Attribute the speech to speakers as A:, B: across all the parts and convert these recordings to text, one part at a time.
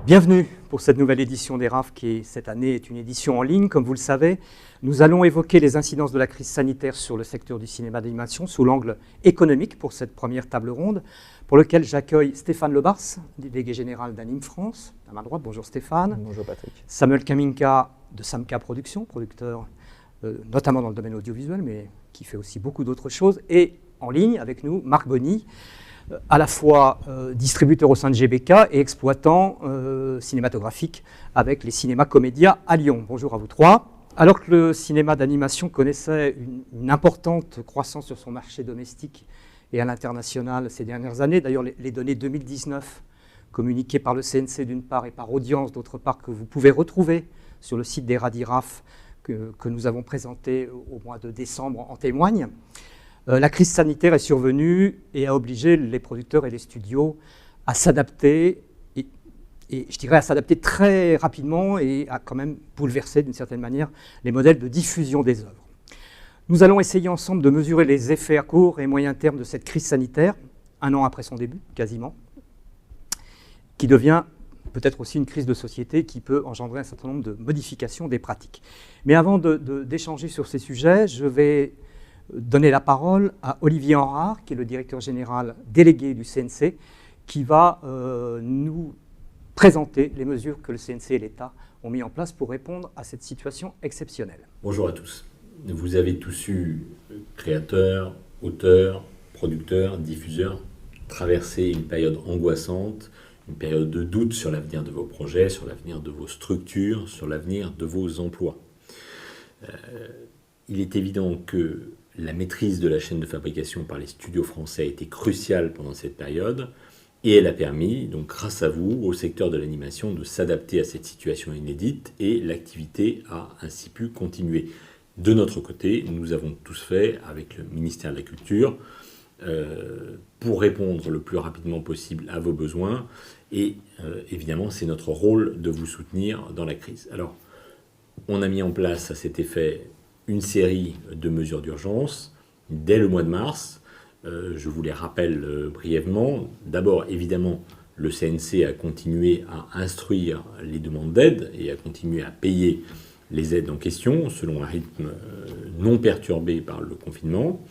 A: Bienvenue pour cette nouvelle édition des RAF qui, cette année, est une édition en ligne. Comme vous le savez, nous allons évoquer les incidences de la crise sanitaire sur le secteur du cinéma d'animation sous l'angle économique pour cette première table ronde, pour lequel j'accueille Stéphane Lebars, délégué général d'Anime France, à ma droite. Bonjour Stéphane.
B: Bonjour Patrick.
A: Samuel Kaminka de Samka Productions, producteur notamment dans le domaine audiovisuel, mais qui fait aussi beaucoup d'autres choses. Et en ligne avec nous, Marc Bonny, à la fois distributeur au sein de GBK et exploitant cinématographique avec les cinémas Comédia à Lyon. Bonjour à vous trois. Alors que le cinéma d'animation connaissait une importante croissance sur son marché domestique et à l'international ces dernières années, d'ailleurs les données 2019 communiquées par le CNC d'une part et par Audience d'autre part que vous pouvez retrouver sur le site des RADIRAF que nous avons présenté au mois de décembre en témoignent. La crise sanitaire est survenue et a obligé les producteurs et les studios à s'adapter, et je dirais à s'adapter très rapidement et à quand même bouleverser d'une certaine manière les modèles de diffusion des œuvres. Nous allons essayer ensemble de mesurer les effets à court et moyen terme de cette crise sanitaire, un an après son début, quasiment, qui devient peut-être aussi une crise de société qui peut engendrer un certain nombre de modifications des pratiques. Mais avant d'échanger sur ces sujets, je vais donner la parole à Olivier Henrard, qui est le directeur général délégué du CNC, qui va nous présenter les mesures que le CNC et l'État ont mis en place pour répondre à cette situation exceptionnelle.
C: Bonjour à tous. Vous avez tous eu, créateurs, auteurs, producteurs, diffuseurs, traversé une période angoissante, une période de doute sur l'avenir de vos projets, sur l'avenir de vos structures, sur l'avenir de vos emplois. Il est évident que la maîtrise de la chaîne de fabrication par les studios français a été cruciale pendant cette période et elle a permis, donc grâce à vous, au secteur de l'animation de s'adapter à cette situation inédite et l'activité a ainsi pu continuer. De notre côté, nous avons tous fait avec le ministère de la Culture pour répondre le plus rapidement possible à vos besoins et évidemment c'est notre rôle de vous soutenir dans la crise. Alors, on a mis en place à cet effet une série de mesures d'urgence dès le mois de mars. Je vous les rappelle brièvement. D'abord, évidemment, le CNC a continué à instruire les demandes d'aide et a continué à payer les aides en question selon un rythme non perturbé par le confinement.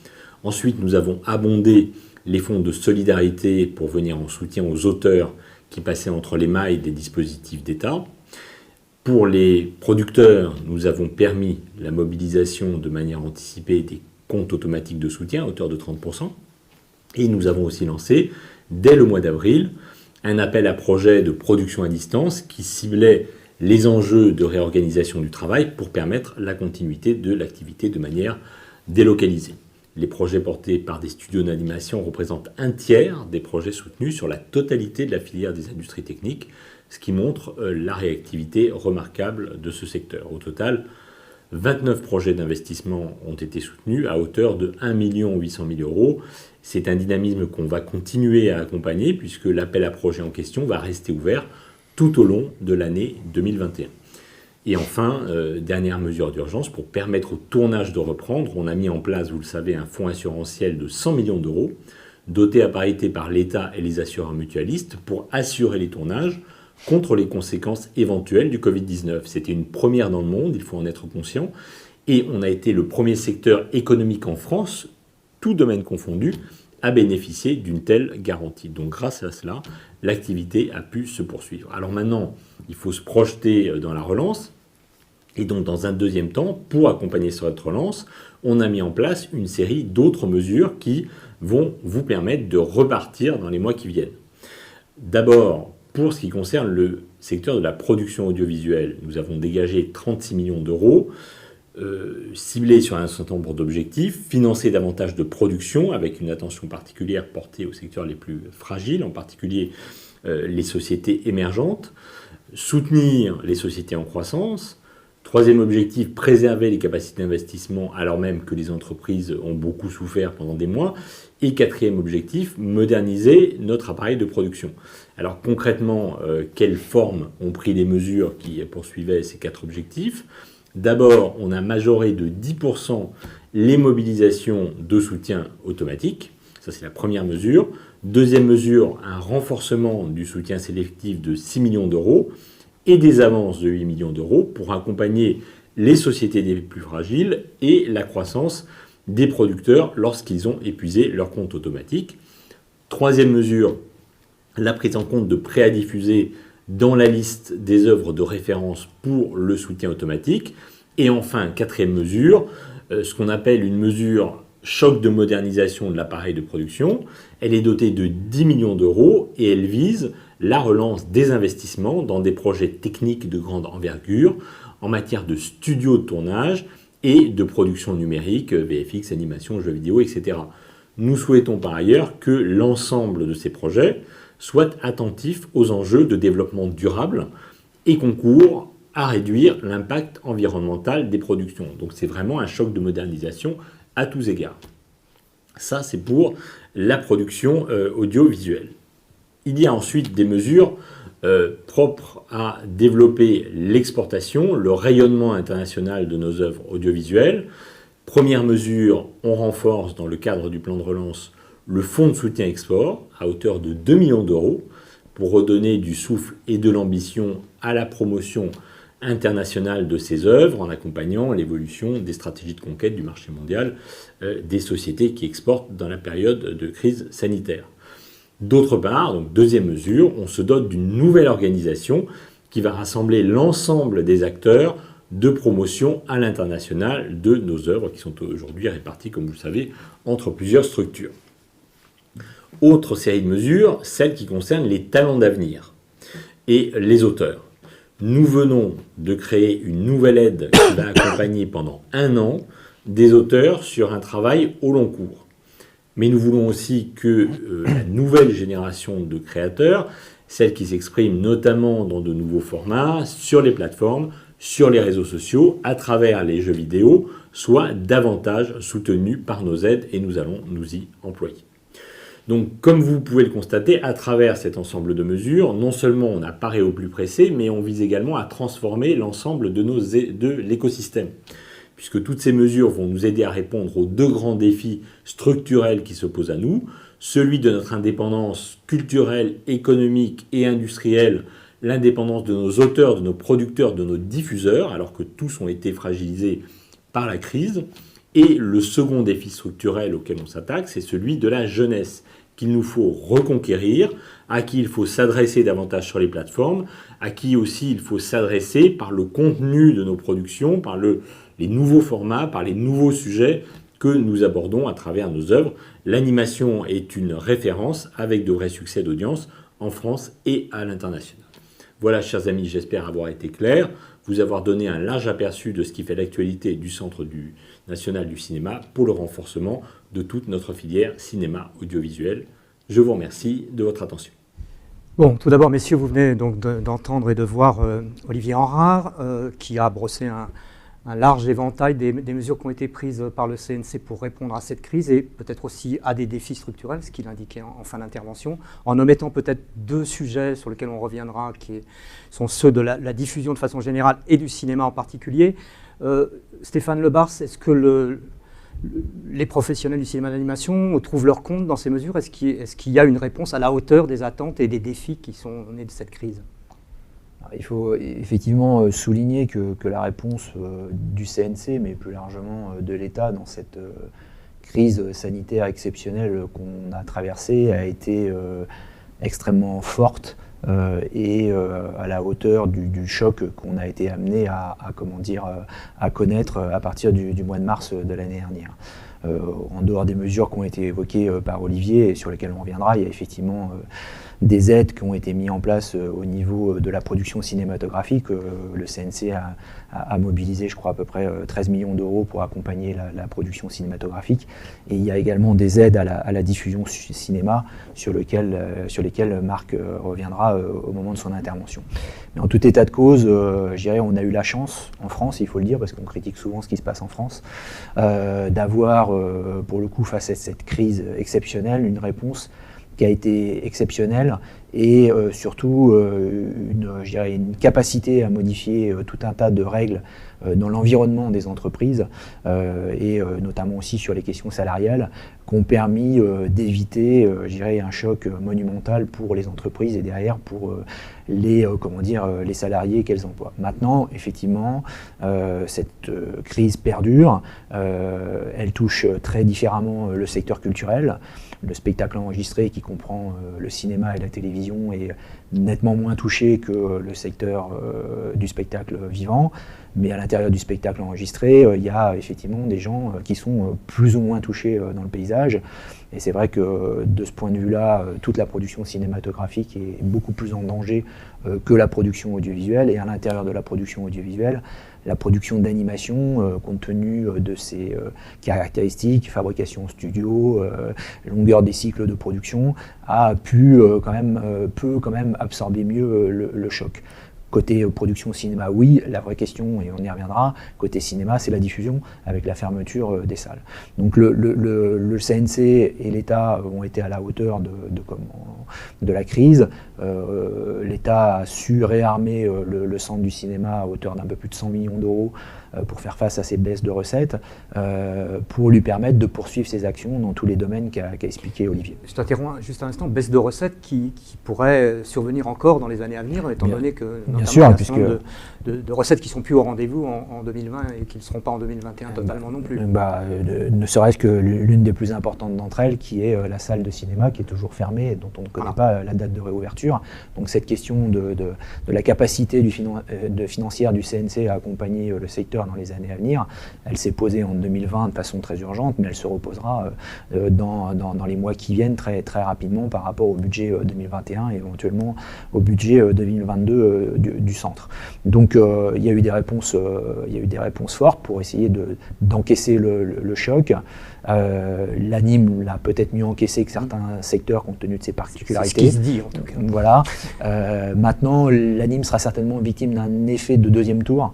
C: Ensuite, nous avons abondé les fonds de solidarité pour venir en soutien aux auteurs qui passaient entre les mailles des dispositifs d'État. Pour les producteurs, nous avons permis la mobilisation de manière anticipée des comptes automatiques de soutien à hauteur de 30%. Et nous avons aussi lancé, dès le mois d'avril, un appel à projet de production à distance qui ciblait les enjeux de réorganisation du travail pour permettre la continuité de l'activité de manière délocalisée. Les projets portés par des studios d'animation représentent un tiers des projets soutenus sur la totalité de la filière des industries techniques, ce qui montre la réactivité remarquable de ce secteur. Au total, 29 projets d'investissement ont été soutenus à hauteur de 1 800 000 €. C'est un dynamisme qu'on va continuer à accompagner puisque l'appel à projet en question va rester ouvert tout au long de l'année 2021. Et enfin, dernière mesure d'urgence, pour permettre au tournage de reprendre, on a mis en place, vous le savez, un fonds assurantiel de 100 millions d'euros, doté à parité par l'État et les assureurs mutualistes pour assurer les tournages contre les conséquences éventuelles du Covid-19. C'était une première dans le monde, il faut en être conscient, et on a été le premier secteur économique en France, tout domaine confondu, à bénéficier d'une telle garantie. Donc grâce à cela, l'activité a pu se poursuivre. Alors maintenant, il faut se projeter dans la relance, et donc dans un deuxième temps, pour accompagner cette relance, on a mis en place une série d'autres mesures qui vont vous permettre de repartir dans les mois qui viennent. D'abord, pour ce qui concerne le secteur de la production audiovisuelle, nous avons dégagé 36 millions d'euros, ciblés sur un certain nombre d'objectifs, financer davantage de production avec une attention particulière portée aux secteurs les plus fragiles, en particulier les sociétés émergentes, soutenir les sociétés en croissance. Troisième objectif, préserver les capacités d'investissement alors même que les entreprises ont beaucoup souffert pendant des mois. Et quatrième objectif, moderniser notre appareil de production. Alors concrètement, quelles formes ont pris les mesures qui poursuivaient ces quatre objectifs ? D'abord, on a majoré de 10% les mobilisations de soutien automatique Ça, c'est la première mesure. Deuxième mesure, un renforcement du soutien sélectif de 6 millions d'euros et des avances de 8 millions d'euros pour accompagner les sociétés les plus fragiles et la croissance des producteurs lorsqu'ils ont épuisé leur compte automatique. Troisième mesure, la prise en compte de prêts à diffuser dans la liste des œuvres de référence pour le soutien automatique. Et enfin, quatrième mesure, ce qu'on appelle une mesure choc de modernisation de l'appareil de production. Elle est dotée de 10 millions d'euros et elle vise la relance des investissements dans des projets techniques de grande envergure en matière de studios de tournage et de production numérique, VFX, animation, jeux vidéo, etc. Nous souhaitons par ailleurs que l'ensemble de ces projets soient attentifs aux enjeux de développement durable et concourent à réduire l'impact environnemental des productions. Donc c'est vraiment un choc de modernisation à tous égards. Ça, c'est pour la production audiovisuelle. Il y a ensuite des mesures propres à développer l'exportation, le rayonnement international de nos œuvres audiovisuelles. Première mesure, on renforce dans le cadre du plan de relance le fonds de soutien export à hauteur de 2 millions d'euros pour redonner du souffle et de l'ambition à la promotion internationale de ces œuvres en accompagnant l'évolution des stratégies de conquête du marché mondial des sociétés qui exportent dans la période de crise sanitaire. D'autre part, donc deuxième mesure, on se dote d'une nouvelle organisation qui va rassembler l'ensemble des acteurs de promotion à l'international de nos œuvres qui sont aujourd'hui réparties, comme vous le savez, entre plusieurs structures. Autre série de mesures, celle qui concerne les talents d'avenir et les auteurs. Nous venons de créer une nouvelle aide qui va accompagner pendant 1 an des auteurs sur un travail au long cours. Mais nous voulons aussi que la nouvelle génération de créateurs, celle qui s'exprime notamment dans de nouveaux formats, sur les plateformes, sur les réseaux sociaux, à travers les jeux vidéo, soit davantage soutenue par nos aides et nous allons nous y employer. Donc, comme vous pouvez le constater, à travers cet ensemble de mesures, non seulement on apparaît au plus pressé, mais on vise également à transformer l'ensemble de l'écosystème. Puisque toutes ces mesures vont nous aider à répondre aux 2 grands défis structurels qui se posent à nous, celui de notre indépendance culturelle, économique et industrielle, l'indépendance de nos auteurs, de nos producteurs, de nos diffuseurs, alors que tous ont été fragilisés par la crise. Et le second défi structurel auquel on s'attaque, c'est celui de la jeunesse, qu'il nous faut reconquérir, à qui il faut s'adresser davantage sur les plateformes, à qui aussi il faut s'adresser par le contenu de nos productions, par les nouveaux formats, par les nouveaux sujets que nous abordons à travers nos œuvres. L'animation est une référence avec de vrais succès d'audience en France et à l'international. Voilà, chers amis, j'espère avoir été clair, vous avoir donné un large aperçu de ce qui fait l'actualité du Centre national du cinéma pour le renforcement de toute notre filière cinéma audiovisuel. Je vous remercie de votre attention.
A: Bon, tout d'abord, messieurs, vous venez donc d'entendre et de voir Olivier Henrard, qui a brossé un large éventail des mesures qui ont été prises par le CNC pour répondre à cette crise et peut-être aussi à des défis structurels, ce qu'il indiquait en fin d'intervention, en omettant peut-être 2 sujets sur lesquels on reviendra, qui sont ceux de la diffusion de façon générale et du cinéma en particulier. Stéphane Lebars, est-ce que les professionnels du cinéma d'animation trouvent leur compte dans ces mesures? Est-ce qu'il y a une réponse à la hauteur des attentes et des défis qui sont nés de cette crise?
B: Il faut effectivement souligner que la réponse du CNC, mais plus largement de l'État dans cette crise sanitaire exceptionnelle qu'on a traversée, a été extrêmement forte et à la hauteur du choc qu'on a été amené à connaître à partir du mois de mars de l'année dernière. En dehors des mesures qui ont été évoquées par Olivier et sur lesquelles on reviendra, il y a effectivement des aides qui ont été mises en place au niveau de la production cinématographique. Le CNC a mobilisé, je crois, à peu près 13 millions d'euros pour accompagner la production cinématographique. Et il y a également des aides à la diffusion cinéma sur lesquelles Marc reviendra au moment de son intervention. Mais en tout état de cause, je dirais, on a eu la chance en France, il faut le dire, parce qu'on critique souvent ce qui se passe en France, d'avoir, pour le coup, face à cette crise exceptionnelle, une réponse qui a été exceptionnelle et surtout une capacité à modifier tout un tas de règles dans l'environnement des entreprises et notamment aussi sur les questions salariales qui ont permis d'éviter un choc monumental pour les entreprises et derrière pour les salariés qu'elles emploient. Maintenant, effectivement, cette crise perdure, elle touche très différemment le secteur culturel. Le spectacle enregistré qui comprend le cinéma et la télévision est nettement moins touché que le secteur du spectacle vivant. Mais à l'intérieur du spectacle enregistré, il y a effectivement des gens qui sont plus ou moins touchés dans le paysage. Et c'est vrai que de ce point de vue-là, toute la production cinématographique est beaucoup plus en danger que la production audiovisuelle. Et à l'intérieur de la production audiovisuelle, la production d'animation, compte tenu de ses caractéristiques, fabrication en studio, longueur des cycles de production, peut quand même absorber mieux le choc. Côté production cinéma, oui, la vraie question, et on y reviendra, côté cinéma, c'est la diffusion avec la fermeture des salles. Donc le CNC et l'État ont été à la hauteur de la crise. L'État a su réarmer le centre du cinéma à hauteur d'un peu plus de 100 millions d'euros pour faire face à ces baisses de recettes, pour lui permettre de poursuivre ses actions dans tous les domaines qu'a expliqué Olivier.
A: Je t'interromps juste un instant, baisse de recettes qui pourrait survenir encore dans les années à venir, étant donné que
B: bien sûr,
A: il y a un certain nombre de recettes qui ne sont plus au rendez-vous en 2020 et qui ne seront pas en 2021 totalement non plus.
B: Ne serait-ce que l'une des plus importantes d'entre elles, qui est la salle de cinéma, qui est toujours fermée et dont on ne connaît pas la date de réouverture. Donc cette question de la capacité financière du CNC à accompagner le secteur dans les années à venir, elle s'est posée en 2020 de façon très urgente, mais elle se reposera dans les mois qui viennent très, très rapidement par rapport au budget 2021 et éventuellement au budget 2022 du centre. Donc il y a eu des réponses fortes pour essayer d'encaisser le choc. L'anime l'a peut-être mieux encaissé que certains secteurs compte tenu de ses particularités.
A: C'est ce qui se dit en tout cas.
B: Voilà. Maintenant, l'anime sera certainement victime d'un effet de deuxième tour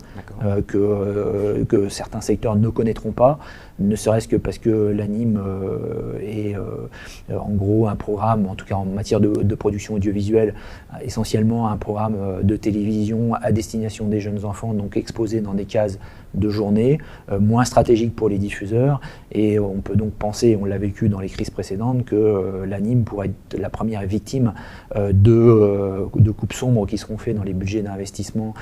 B: que certains secteurs ne connaîtront pas, ne serait-ce que parce que l'anime est en gros un programme, en tout cas en matière de production audiovisuelle, essentiellement un programme de télévision à destination des jeunes enfants, donc exposé dans des cases de journée, moins stratégique pour les diffuseurs, et on peut donc penser, on l'a vécu dans les crises précédentes, que l'anime pourrait être la première victime de coupes sombres qui seront faites dans les budgets d'investissement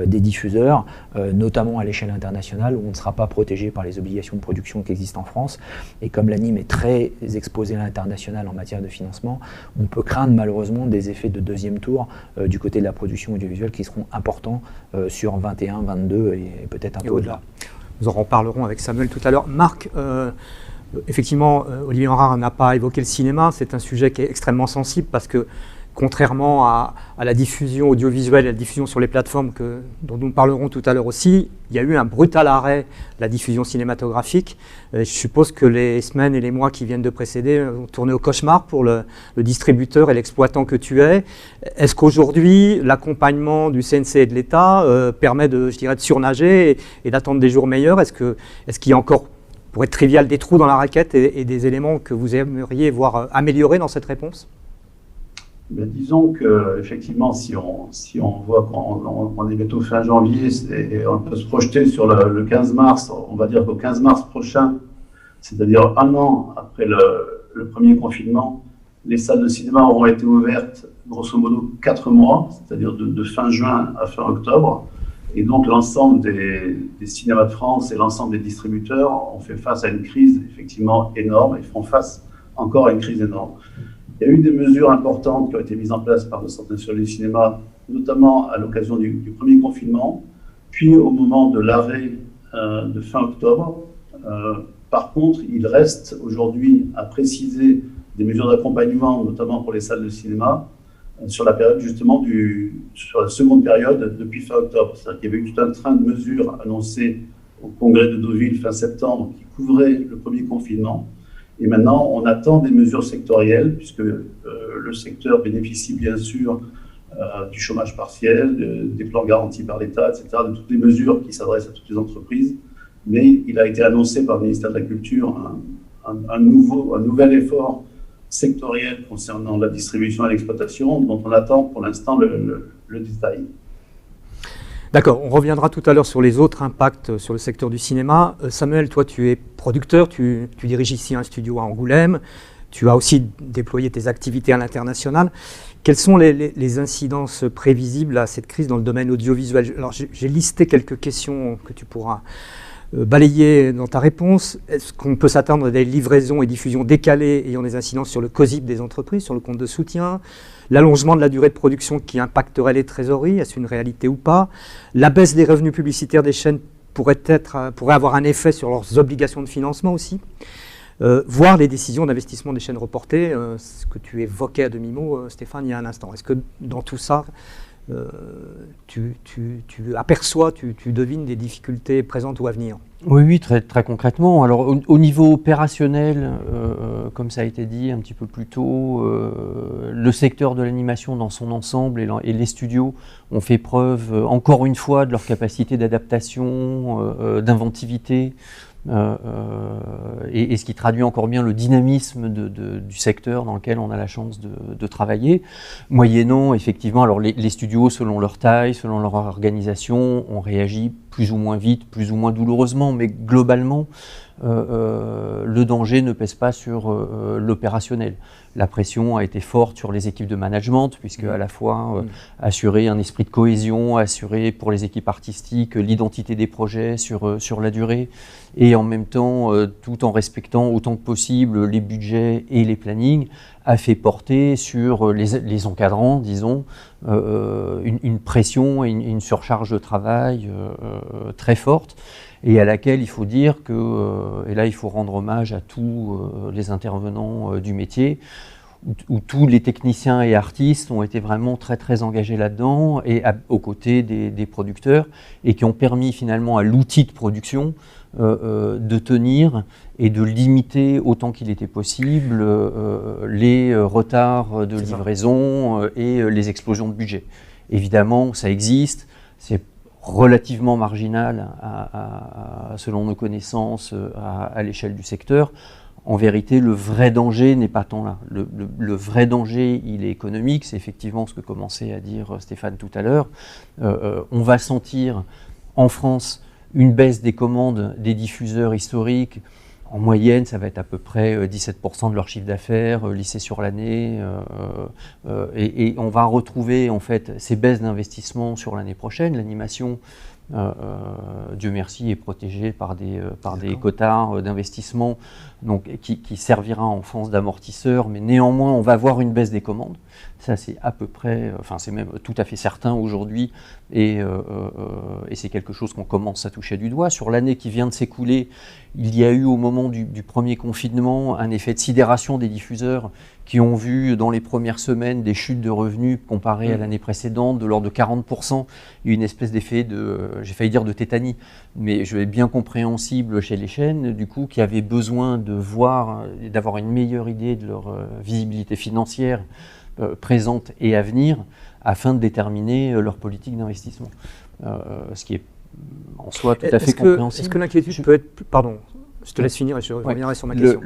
B: des diffuseurs, notamment à l'échelle internationale, où on ne sera pas protégé par les obligations de production qui existent en France. Et comme l'anime est très exposé à l'international en matière de financement, on peut craindre malheureusement des effets de deuxième tour du côté de la production audiovisuelle qui seront importants sur 21, 22 et peut-être un peu au-delà.
A: Nous en reparlerons avec Samuel tout à l'heure. Marc, effectivement, Olivier Henrard n'a pas évoqué le cinéma. C'est un sujet qui est extrêmement sensible parce que, contrairement à la diffusion audiovisuelle et la diffusion sur les plateformes dont nous parlerons tout à l'heure aussi, il y a eu un brutal arrêt de la diffusion cinématographique. Je suppose que les semaines et les mois qui viennent de précéder ont tourné au cauchemar pour le distributeur et l'exploitant que tu es. Est-ce qu'aujourd'hui, l'accompagnement du CNC et de l'État permet de surnager et d'attendre des jours meilleurs? Est-ce qu'il y a encore, pour être trivial, des trous dans la raquette et des éléments que vous aimeriez voir améliorer dans cette réponse?
D: Mais disons qu'effectivement, si on voit qu'on est bientôt fin janvier, et on peut se projeter sur le 15 mars, on va dire qu'au 15 mars prochain, c'est-à-dire un an après le premier confinement, les salles de cinéma auront été ouvertes grosso modo 4 mois, c'est-à-dire de fin juin à fin octobre. Et donc l'ensemble des cinémas de France et l'ensemble des distributeurs ont fait face à une crise effectivement énorme et font face encore à une crise énorme. Il y a eu des mesures importantes qui ont été mises en place par le Centre national du cinéma, notamment à l'occasion du premier confinement, puis au moment de l'arrêt de fin octobre. Par contre, il reste aujourd'hui à préciser des mesures d'accompagnement, notamment pour les salles de cinéma, sur la période justement sur la seconde période depuis fin octobre. C'est-à-dire qu'il y avait eu tout un train de mesures annoncées au congrès de Deauville fin septembre qui couvraient le premier confinement. Et maintenant, on attend des mesures sectorielles, puisque le secteur bénéficie bien sûr du chômage partiel, des plans garantis par l'État, etc., de toutes les mesures qui s'adressent à toutes les entreprises. Mais il a été annoncé par le ministère de la Culture un nouvel effort sectorielles concernant la distribution et l'exploitation, dont on attend pour l'instant le détail.
A: D'accord, on reviendra tout à l'heure sur les autres impacts sur le secteur du cinéma. Samuel, toi tu es producteur, tu diriges ici un studio à Angoulême, tu as aussi déployé tes activités à l'international. Quelles sont les incidences prévisibles à cette crise dans le domaine audiovisuel? Alors j'ai listé quelques questions que tu pourras balayer dans ta réponse. Est-ce qu'on peut s'attendre à des livraisons et diffusions décalées ayant des incidences sur le COSIP des entreprises, sur le compte de soutien? L'allongement de la durée de production qui impacterait les trésoreries, est-ce une réalité ou pas? La baisse des revenus publicitaires des chaînes pourrait avoir un effet sur leurs obligations de financement aussi. Voire les décisions d'investissement des chaînes reportées, ce que tu évoquais à demi-mot, Stéphane, il y a un instant. Est-ce que dans tout ça, tu aperçois, tu devines des difficultés présentes ou à venir?
E: Oui, très, très concrètement. Alors, au niveau opérationnel, comme ça a été dit un petit peu plus tôt, le secteur de l'animation dans son ensemble et les studios ont fait preuve, encore une fois, de leur capacité d'adaptation, d'inventivité, et ce qui traduit encore bien le dynamisme du secteur dans lequel on a la chance de travailler, moyennant effectivement, alors les studios selon leur taille, selon leur organisation, ont réagi plus ou moins vite, plus ou moins douloureusement, mais globalement, le danger ne pèse pas sur l'opérationnel. La pression a été forte sur les équipes de management, puisque à la fois assurer un esprit de cohésion, assurer pour les équipes artistiques l'identité des projets sur la durée, et en même temps, tout en respectant autant que possible les budgets et les plannings, a fait porter sur les encadrants, disons, une pression et une surcharge de travail très forte, et à laquelle il faut dire que, et là il faut rendre hommage à tous les intervenants du métier, où tous les techniciens et artistes ont été vraiment très très engagés là-dedans, et aux côtés des producteurs, et qui ont permis finalement à l'outil de production de tenir et de limiter autant qu'il était possible les retards de livraison et les explosions de budget. Évidemment, ça existe, c'est relativement marginal selon nos connaissances à l'échelle du secteur. En vérité, le vrai danger n'est pas tant là. Le vrai danger, il est économique, c'est effectivement ce que commençait à dire Stéphane tout à l'heure. On va sentir en France une baisse des commandes des diffuseurs historiques. En moyenne, ça va être à peu près 17% de leur chiffre d'affaires lissé sur l'année. Et on va retrouver en fait ces baisses d'investissement sur l'année prochaine. L'animation, Dieu merci, est protégée par des quotas d'investissement qui servira en France d'amortisseur, mais néanmoins on va avoir une baisse des commandes. Ça c'est à peu près, enfin c'est même tout à fait certain aujourd'hui, et c'est quelque chose qu'on commence à toucher du doigt. Sur l'année qui vient de s'écouler, il y a eu au moment du premier confinement un effet de sidération des diffuseurs qui ont vu dans les premières semaines des chutes de revenus comparées à l'année précédente de l'ordre de 40%. Il y a eu une espèce d'effet j'ai failli dire de tétanie, mais je vais bien compréhensible chez les chaînes, du coup, qui avaient besoin d'avoir une meilleure idée de leur visibilité financière présente et à venir, afin de déterminer leur politique d'investissement. Ce qui est en soi tout à fait compréhensible.
A: Est-ce que l'inquiétude peut être... Pardon, je te laisse finir et je reviendrai sur ma question.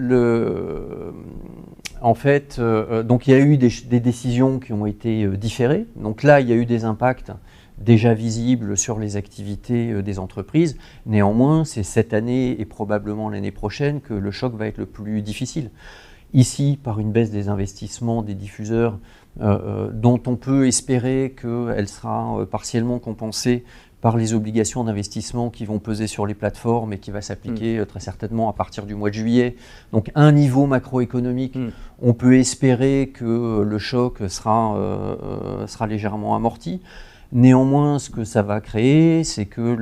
E: En fait, donc il y a eu des décisions qui ont été différées. Donc là, il y a eu des impacts déjà visibles sur les activités des entreprises. Néanmoins, c'est cette année et probablement l'année prochaine que le choc va être le plus difficile. Ici, par une baisse des investissements des diffuseurs, dont on peut espérer qu'elle sera partiellement compensée par les obligations d'investissement qui vont peser sur les plateformes et qui va s'appliquer très certainement à partir du mois de juillet. Donc à un niveau macroéconomique, on peut espérer que le choc sera légèrement amorti. Néanmoins, ce que ça va créer, c'est que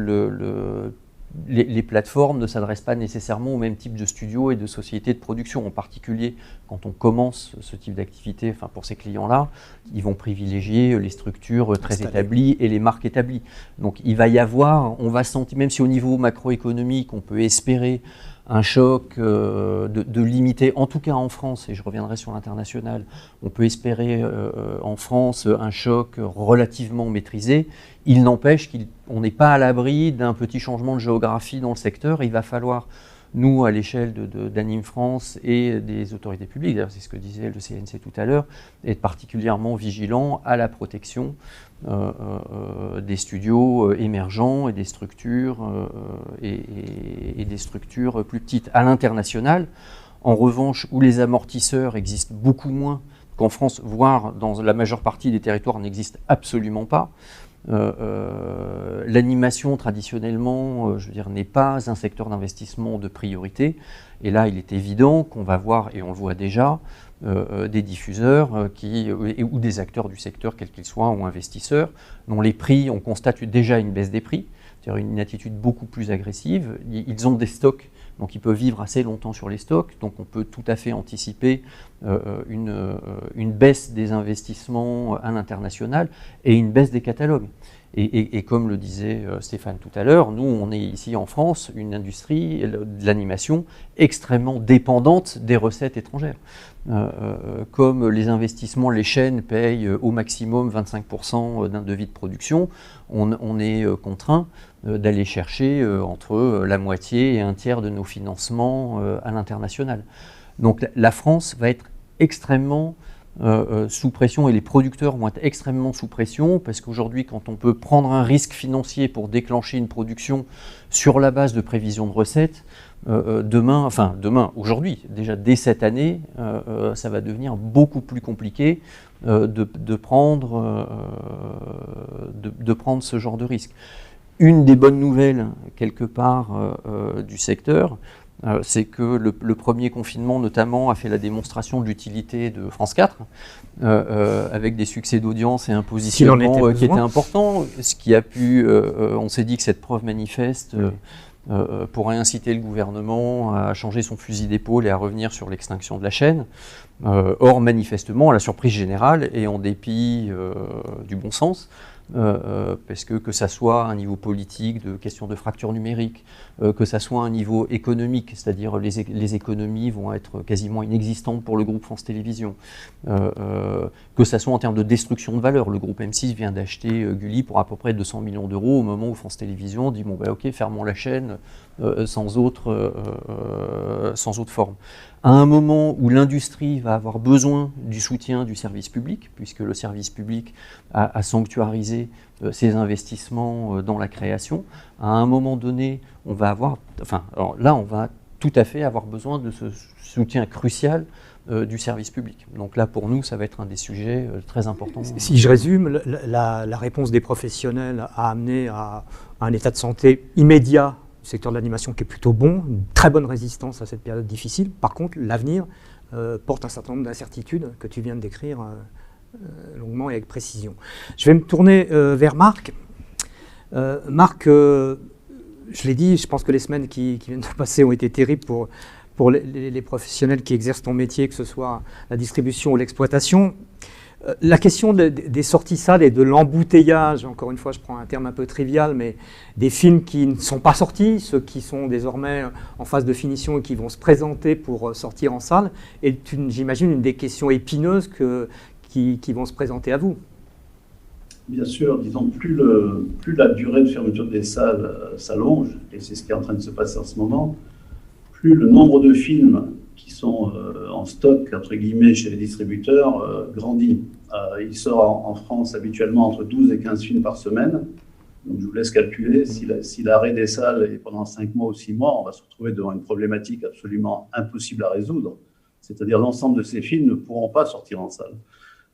E: les plateformes ne s'adressent pas nécessairement au même type de studios et de sociétés de production. En particulier, quand on commence ce type d'activité, enfin pour ces clients-là, ils vont privilégier les structures très établies et les marques établies. Donc il va y avoir, on va sentir, même si au niveau macroéconomique, on peut espérer un choc de limiter, en tout cas en France, et je reviendrai sur l'international, on peut espérer en France un choc relativement maîtrisé. Il n'empêche qu'on n'est pas à l'abri d'un petit changement de géographie dans le secteur. Il va falloir nous, à l'échelle d'Anime France et des autorités publiques, d'ailleurs c'est ce que disait le CNC tout à l'heure, être particulièrement vigilant à la protection des studios émergents et des structures et des structures plus petites. À l'international, en revanche, où les amortisseurs existent beaucoup moins qu'en France, voire dans la majeure partie des territoires n'existent absolument pas. L'animation traditionnellement, je veux dire, n'est pas un secteur d'investissement de priorité. Et là, il est évident qu'on va voir, et on le voit déjà, des diffuseurs ou des acteurs du secteur, quels qu'ils soient, ou investisseurs, dont les prix, on constate déjà une baisse des prix, c'est-à-dire une attitude beaucoup plus agressive. Ils ont des stocks, donc ils peuvent vivre assez longtemps sur les stocks, donc on peut tout à fait anticiper une baisse des investissements à l'international et une baisse des catalogues. Et comme le disait Stéphane tout à l'heure, nous on est ici en France une industrie de l'animation extrêmement dépendante des recettes étrangères. Comme les investissements, les chaînes payent au maximum 25% d'un devis de production, on est contraint d'aller chercher entre la moitié et un tiers de nos financements à l'international. Donc la France va être extrêmement sous pression et les producteurs vont être extrêmement sous pression parce qu'aujourd'hui, quand on peut prendre un risque financier pour déclencher une production sur la base de prévisions de recettes, aujourd'hui, déjà dès cette année, ça va devenir beaucoup plus compliqué de prendre ce genre de risque. Une des bonnes nouvelles, quelque part, du secteur, c'est que le premier confinement, notamment, a fait la démonstration de l'utilité de France 4, avec des succès d'audience et un positionnement qui était important. Ce qui a pu, on s'est dit que cette preuve manifeste pourrait inciter le gouvernement à changer son fusil d'épaule et à revenir sur l'extinction de la chaîne. Or, manifestement, à la surprise générale et en dépit du bon sens, parce que ça soit un niveau politique de question de fracture numérique, que ça soit un niveau économique, c'est-à-dire les économies vont être quasiment inexistantes pour le groupe France Télévisions, que ça soit en termes de destruction de valeur. Le groupe M6 vient d'acheter Gulli pour à peu près 200 millions d'euros au moment où France Télévisions dit bon ok, fermons la chaîne sans autre forme. À un moment où l'industrie va avoir besoin du soutien du service public, puisque le service public a sanctuarisé ses investissements dans la création, à un moment donné, on va tout à fait avoir besoin de ce soutien crucial du service public. Donc là, pour nous, ça va être un des sujets très importants.
A: Si je résume, la réponse des professionnels a amené à un état de santé immédiat du secteur de l'animation qui est plutôt bon, une très bonne résistance à cette période difficile. Par contre, l'avenir porte un certain nombre d'incertitudes que tu viens de décrire longuement et avec précision. Je vais me tourner vers Marc. Marc, je l'ai dit, je pense que les semaines qui viennent de passer ont été terribles pour les professionnels qui exercent ton métier, que ce soit la distribution ou l'exploitation. La question des sorties salles et de l'embouteillage, encore une fois je prends un terme un peu trivial, mais des films qui ne sont pas sortis, ceux qui sont désormais en phase de finition et qui vont se présenter pour sortir en salle, est j'imagine une des questions épineuses qui vont se présenter à vous.
D: Bien sûr, disons, plus la durée de fermeture des salles s'allonge, et c'est ce qui est en train de se passer en ce moment, plus le nombre de films qui sont en stock, entre guillemets, chez les distributeurs, grandit. Il sort en France habituellement entre 12 et 15 films par semaine. Donc je vous laisse calculer, si l'arrêt des salles est pendant 5 mois ou 6 mois, on va se retrouver devant une problématique absolument impossible à résoudre. C'est-à-dire l'ensemble de ces films ne pourront pas sortir en salle.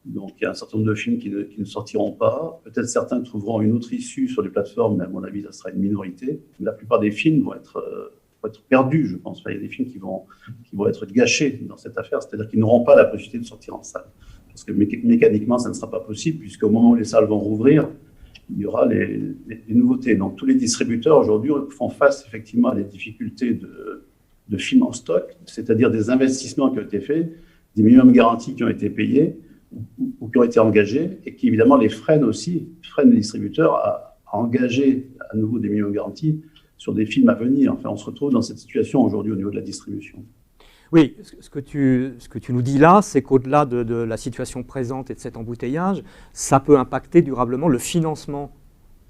D: Donc il y a un certain nombre de films qui ne sortiront pas. Peut-être certains trouveront une autre issue sur les plateformes, mais à mon avis, ça sera une minorité. La plupart des films vont être perdus, je pense. Enfin, il y a des films qui vont être gâchés dans cette affaire, c'est-à-dire qu'ils n'auront pas la possibilité de sortir en salle. Parce que mécaniquement, ça ne sera pas possible, puisqu'au moment où les salles vont rouvrir, il y aura les nouveautés. Donc tous les distributeurs aujourd'hui font face effectivement à des difficultés de films en stock, c'est-à-dire des investissements qui ont été faits, des minimums garantis qui ont été payés ou qui ont été engagés, et qui évidemment les freinent les distributeurs à engager à nouveau des minimums garantis sur des films à venir. Enfin, on se retrouve dans cette situation aujourd'hui au niveau de la distribution.
A: Oui, ce que tu nous dis là, c'est qu'au-delà de la situation présente et de cet embouteillage, ça peut impacter durablement le financement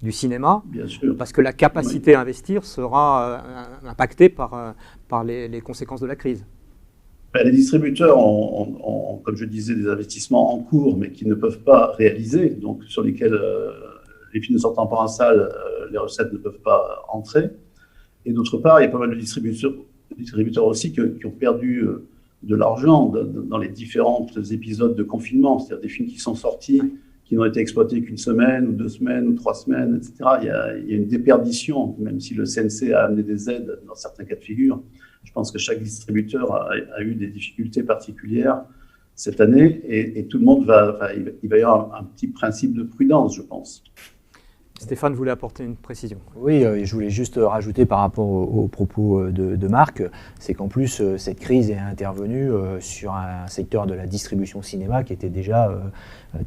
A: du cinéma.
D: Bien sûr.
A: Parce que la capacité à investir sera impactée par par les conséquences de la crise.
D: Les distributeurs ont, comme je disais, des investissements en cours, mais qui ne peuvent pas réaliser, donc sur lesquels les films ne sortant pas en salle, les recettes ne peuvent pas entrer. Et d'autre part, il y a pas mal de distributeurs aussi qui ont perdu de l'argent dans les différents épisodes de confinement, c'est-à-dire des films qui sont sortis, qui n'ont été exploités qu'une semaine, ou 2 semaines, ou 3 semaines, etc. Il y a une déperdition, même si le CNC a amené des aides dans certains cas de figure. Je pense que chaque distributeur a eu des difficultés particulières cette année et tout le monde il va y avoir un petit principe de prudence, je pense.
A: Stéphane voulait apporter une précision.
B: Oui, je voulais juste rajouter par rapport aux propos de Marc, c'est qu'en plus, cette crise est intervenue sur un secteur de la distribution cinéma qui était déjà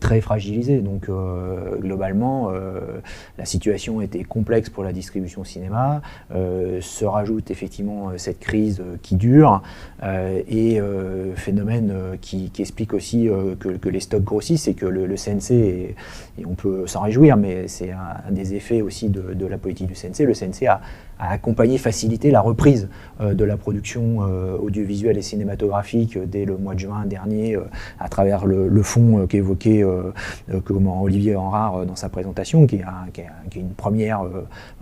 B: très fragilisé. Donc, globalement, la situation était complexe pour la distribution cinéma. Se rajoute effectivement cette crise qui dure et phénomène qui explique aussi que les stocks grossissent et que le CNC, et on peut s'en réjouir, mais c'est un des effets aussi de la politique du CNC. Le CNC a accompagné, facilité la reprise de la production audiovisuelle et cinématographique dès le mois de juin dernier à travers le fonds qu'évoquait Olivier Henrard dans sa présentation, qui est une première,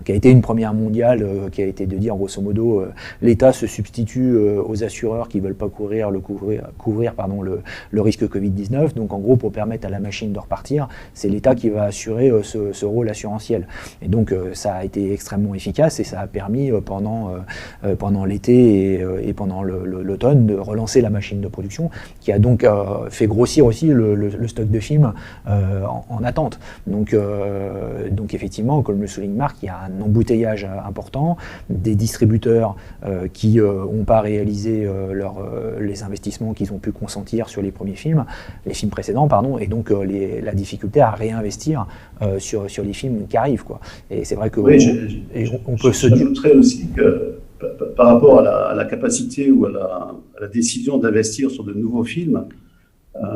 B: qui a été une première mondiale, qui a été de dire grosso modo l'État se substitue aux assureurs qui ne veulent pas couvrir le risque Covid-19. Donc en gros, pour permettre à la machine de repartir, c'est l'État qui va assurer ce rôle assurantiel. Et donc ça a été extrêmement efficace et ça a permis pendant l'été et pendant l'automne de relancer la machine de production, qui a donc fait grossir aussi le stock de films en attente. Donc effectivement, comme le souligne Marc, il y a un embouteillage important, des distributeurs qui n'ont pas réalisé les investissements qu'ils ont pu consentir sur les films précédents, et donc la difficulté à réinvestir sur les films qui arrivent, quoi. Et c'est vrai que on peut se dire.
D: J'ajouterais aussi que par rapport à la capacité ou à la décision d'investir sur de nouveaux films,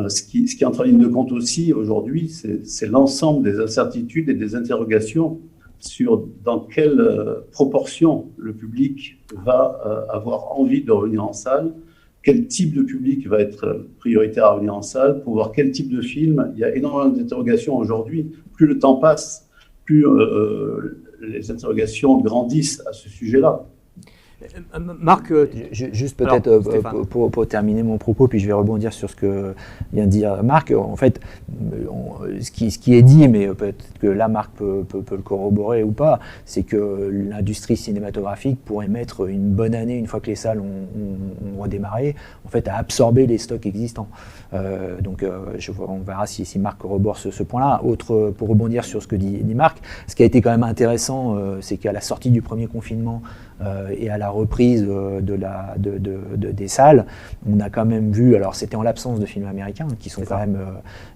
D: ce qui entre en ligne de compte aussi aujourd'hui, c'est l'ensemble des incertitudes et des interrogations sur dans quelle proportion le public va avoir envie de revenir en salle, quel type de public va être prioritaire à revenir en salle, pour voir quel type de film. Il y a énormément d'interrogations aujourd'hui. Plus le temps passe, plus les interrogations grandissent à ce sujet-là.
A: Marc,
B: juste peut-être pour terminer mon propos, puis je vais rebondir sur ce que vient de dire Marc. En fait, ce qui est dit, mais peut-être que là Marc peut le corroborer ou pas, c'est que l'industrie cinématographique pourrait mettre une bonne année, une fois que les salles ont redémarré, en fait, à absorber les stocks existants. On verra si Marc corrobore ce point-là. Pour rebondir sur ce que dit Marc, ce qui a été quand même intéressant, c'est qu'à la sortie du premier confinement et à la reprise des salles, on a quand même vu, alors c'était en l'absence de films américains qui sont quand même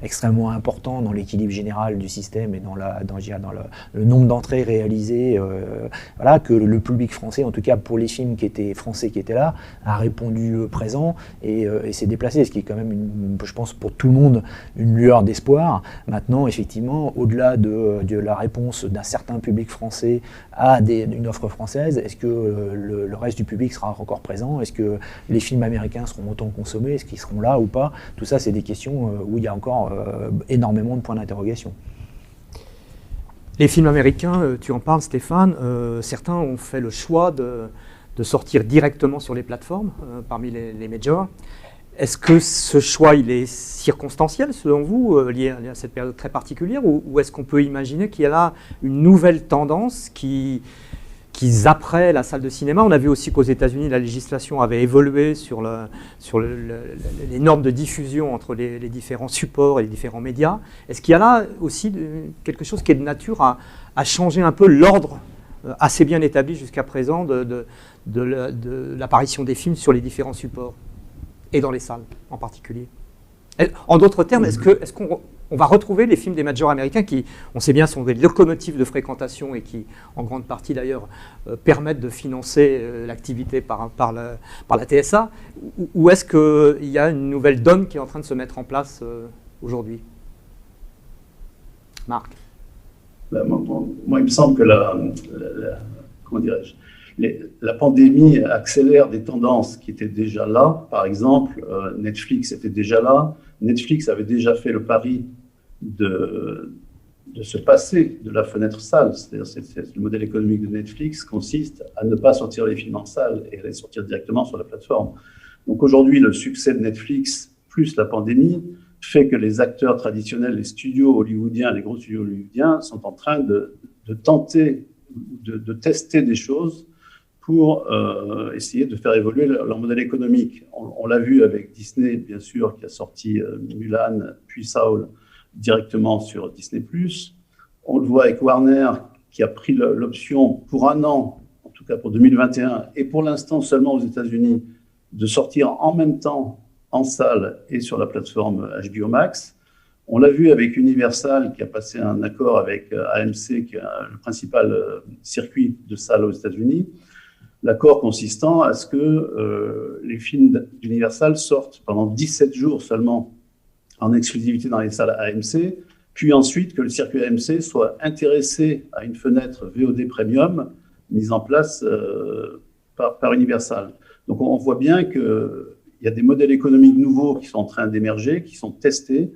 B: extrêmement importants dans l'équilibre général du système et dans le nombre d'entrées réalisées, que le public français, en tout cas pour les films français qui étaient là, a répondu présent et s'est déplacé, ce qui est quand même, je pense pour tout le monde, une lueur d'espoir. Maintenant, effectivement, au-delà de la réponse d'un certain public français à une offre française, est-ce que le reste du public sera encore présent? Est-ce que les films américains seront autant consommés? Est-ce qu'ils seront là ou pas? Tout ça, c'est des questions où il y a encore énormément de points d'interrogation.
A: Les films américains, tu en parles Stéphane, certains ont fait le choix de sortir directement sur les plateformes parmi les majors. Est-ce que ce choix il est circonstanciel selon vous, lié à cette période très particulière, ou est-ce qu'on peut imaginer qu'il y a là une nouvelle tendance qui zapperait la salle de cinéma? On a vu aussi qu'aux États-Unis, la législation avait évolué sur les normes de diffusion entre les différents supports et les différents médias. Est-ce qu'il y a là aussi quelque chose qui est de nature à changer un peu l'ordre assez bien établi jusqu'à présent de l'apparition des films sur les différents supports et dans les salles en particulier? En d'autres termes, est-ce qu'on va retrouver les films des majors américains qui, on sait bien, sont des locomotives de fréquentation et qui, en grande partie d'ailleurs, permettent de financer l'activité par la TSA, ou est-ce qu'il y a une nouvelle donne qui est en train de se mettre en place aujourd'hui? Marc?
D: Moi, il me semble que comment dirais-je, la pandémie accélère des tendances qui étaient déjà là. Par exemple, Netflix était déjà là. Netflix avait déjà fait le pari de se passer de la fenêtre salle. C'est-à-dire, le modèle économique de Netflix consiste à ne pas sortir les films en salle et à les sortir directement sur la plateforme. Donc aujourd'hui, le succès de Netflix plus la pandémie fait que les acteurs traditionnels, les studios hollywoodiens, les gros studios hollywoodiens sont en train de tenter, de tester des choses pour essayer de faire évoluer leur modèle économique. On l'a vu avec Disney, bien sûr, qui a sorti Mulan, puis Saul, directement sur Disney+. On le voit avec Warner, qui a pris l'option pour un an, en tout cas pour 2021, et pour l'instant seulement aux États-Unis, de sortir en même temps en salle et sur la plateforme HBO Max. On l'a vu avec Universal, qui a passé un accord avec AMC, qui est le principal circuit de salles aux États-Unis. L'accord consistant à ce que les films d'Universal sortent pendant 17 jours seulement en exclusivité dans les salles AMC, puis ensuite que le circuit AMC soit intéressé à une fenêtre VOD Premium mise en place par Universal. Donc on voit bien qu'il y a des modèles économiques nouveaux qui sont en train d'émerger, qui sont testés,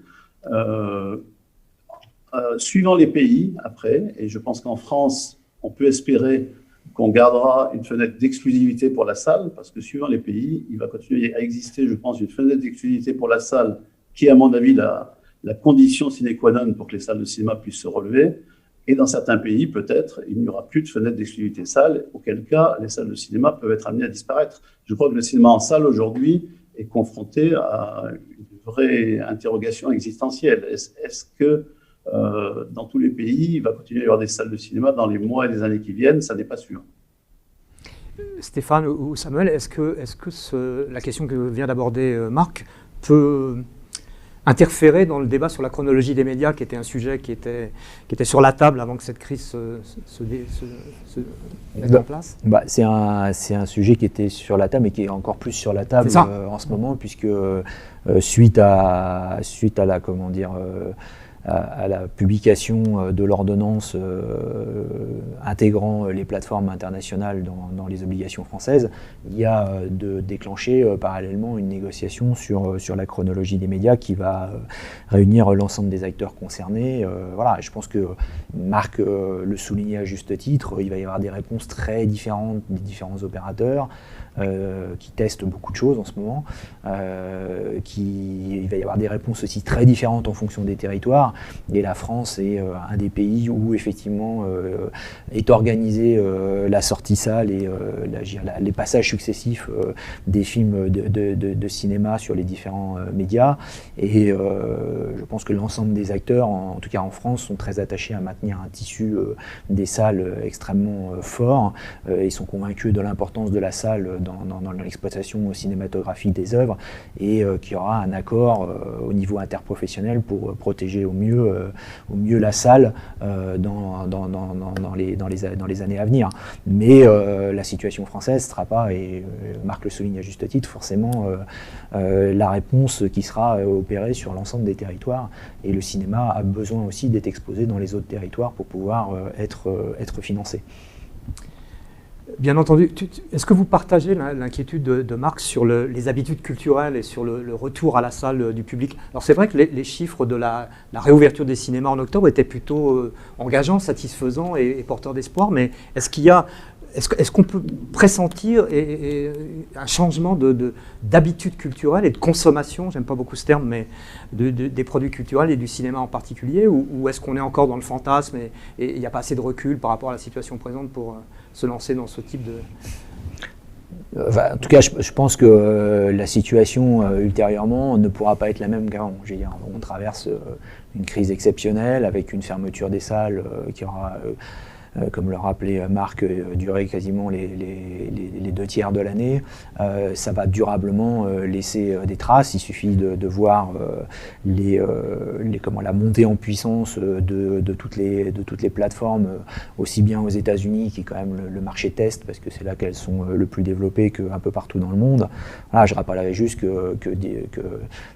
D: suivant les pays après, et je pense qu'en France, on peut espérer qu'on gardera une fenêtre d'exclusivité pour la salle, parce que suivant les pays, il va continuer à exister, je pense, une fenêtre d'exclusivité pour la salle, qui est à mon avis la condition sine qua non pour que les salles de cinéma puissent se relever. Et dans certains pays, peut-être, il n'y aura plus de fenêtre d'exclusivité salle, auquel cas les salles de cinéma peuvent être amenées à disparaître. Je crois que le cinéma en salle aujourd'hui est confronté à une vraie interrogation existentielle. Est-ce que dans tous les pays, il va continuer à y avoir des salles de cinéma dans les mois et les années qui viennent? Ça n'est pas sûr.
A: Stéphane ou Samuel, est-ce que la question que vient d'aborder Marc peut interférer dans le débat sur la chronologie des médias, qui était un sujet qui était sur la table avant que cette crise se mette en place?
B: C'est un sujet qui était sur la table, mais qui est encore plus sur la table en ce moment, puisque suite à la, comment dire, à la publication de l'ordonnance intégrant les plateformes internationales dans les obligations françaises, il y a de déclencher parallèlement une négociation sur la chronologie des médias qui va réunir l'ensemble des acteurs concernés. Voilà, je pense que Marc le soulignait à juste titre, il va y avoir des réponses très différentes des différents opérateurs. Qui testent beaucoup de choses en ce moment, il va y avoir des réponses aussi très différentes en fonction des territoires, et la France est un des pays où effectivement est organisée la sortie salle et les passages successifs des films de cinéma sur les différents médias, et je pense que l'ensemble des acteurs, en tout cas en France, sont très attachés à maintenir un tissu des salles extrêmement fort, et sont convaincus de l'importance de la salle dans l'exploitation cinématographique des œuvres, et qu'il y aura un accord au niveau interprofessionnel pour protéger au mieux la salle dans les années à venir. Mais la situation française ne sera pas, et Marc le souligne à juste titre, forcément la réponse qui sera opérée sur l'ensemble des territoires, et le cinéma a besoin aussi d'être exposé dans les autres territoires pour pouvoir être financé.
A: Bien entendu. Est-ce que vous partagez l'inquiétude de Marc sur les habitudes culturelles et sur le retour à la salle du public? Alors c'est vrai que les chiffres de la réouverture des cinémas en octobre étaient plutôt engageants, satisfaisants et porteurs d'espoir, mais est-ce qu'on peut pressentir un changement d'habitudes culturelles et de consommation, j'aime pas beaucoup ce terme, mais des produits culturels et du cinéma en particulier, ou est-ce qu'on est encore dans le fantasme et il n'y a pas assez de recul par rapport à la situation présente pour se lancer dans ce type de...
B: En tout cas, je pense que la situation ultérieurement ne pourra pas être la même qu'avant. Je veux dire, on traverse une crise exceptionnelle avec une fermeture des salles qui aura... comme le rappelait Marc, durer quasiment les 2/3 de l'année. Ça va durablement laisser des traces. Il suffit de voir la montée en puissance de toutes les plateformes, aussi bien aux États-Unis, qui est quand même le marché test, parce que c'est là qu'elles sont le plus développées qu'un peu partout dans le monde. Voilà, je rappellerai juste que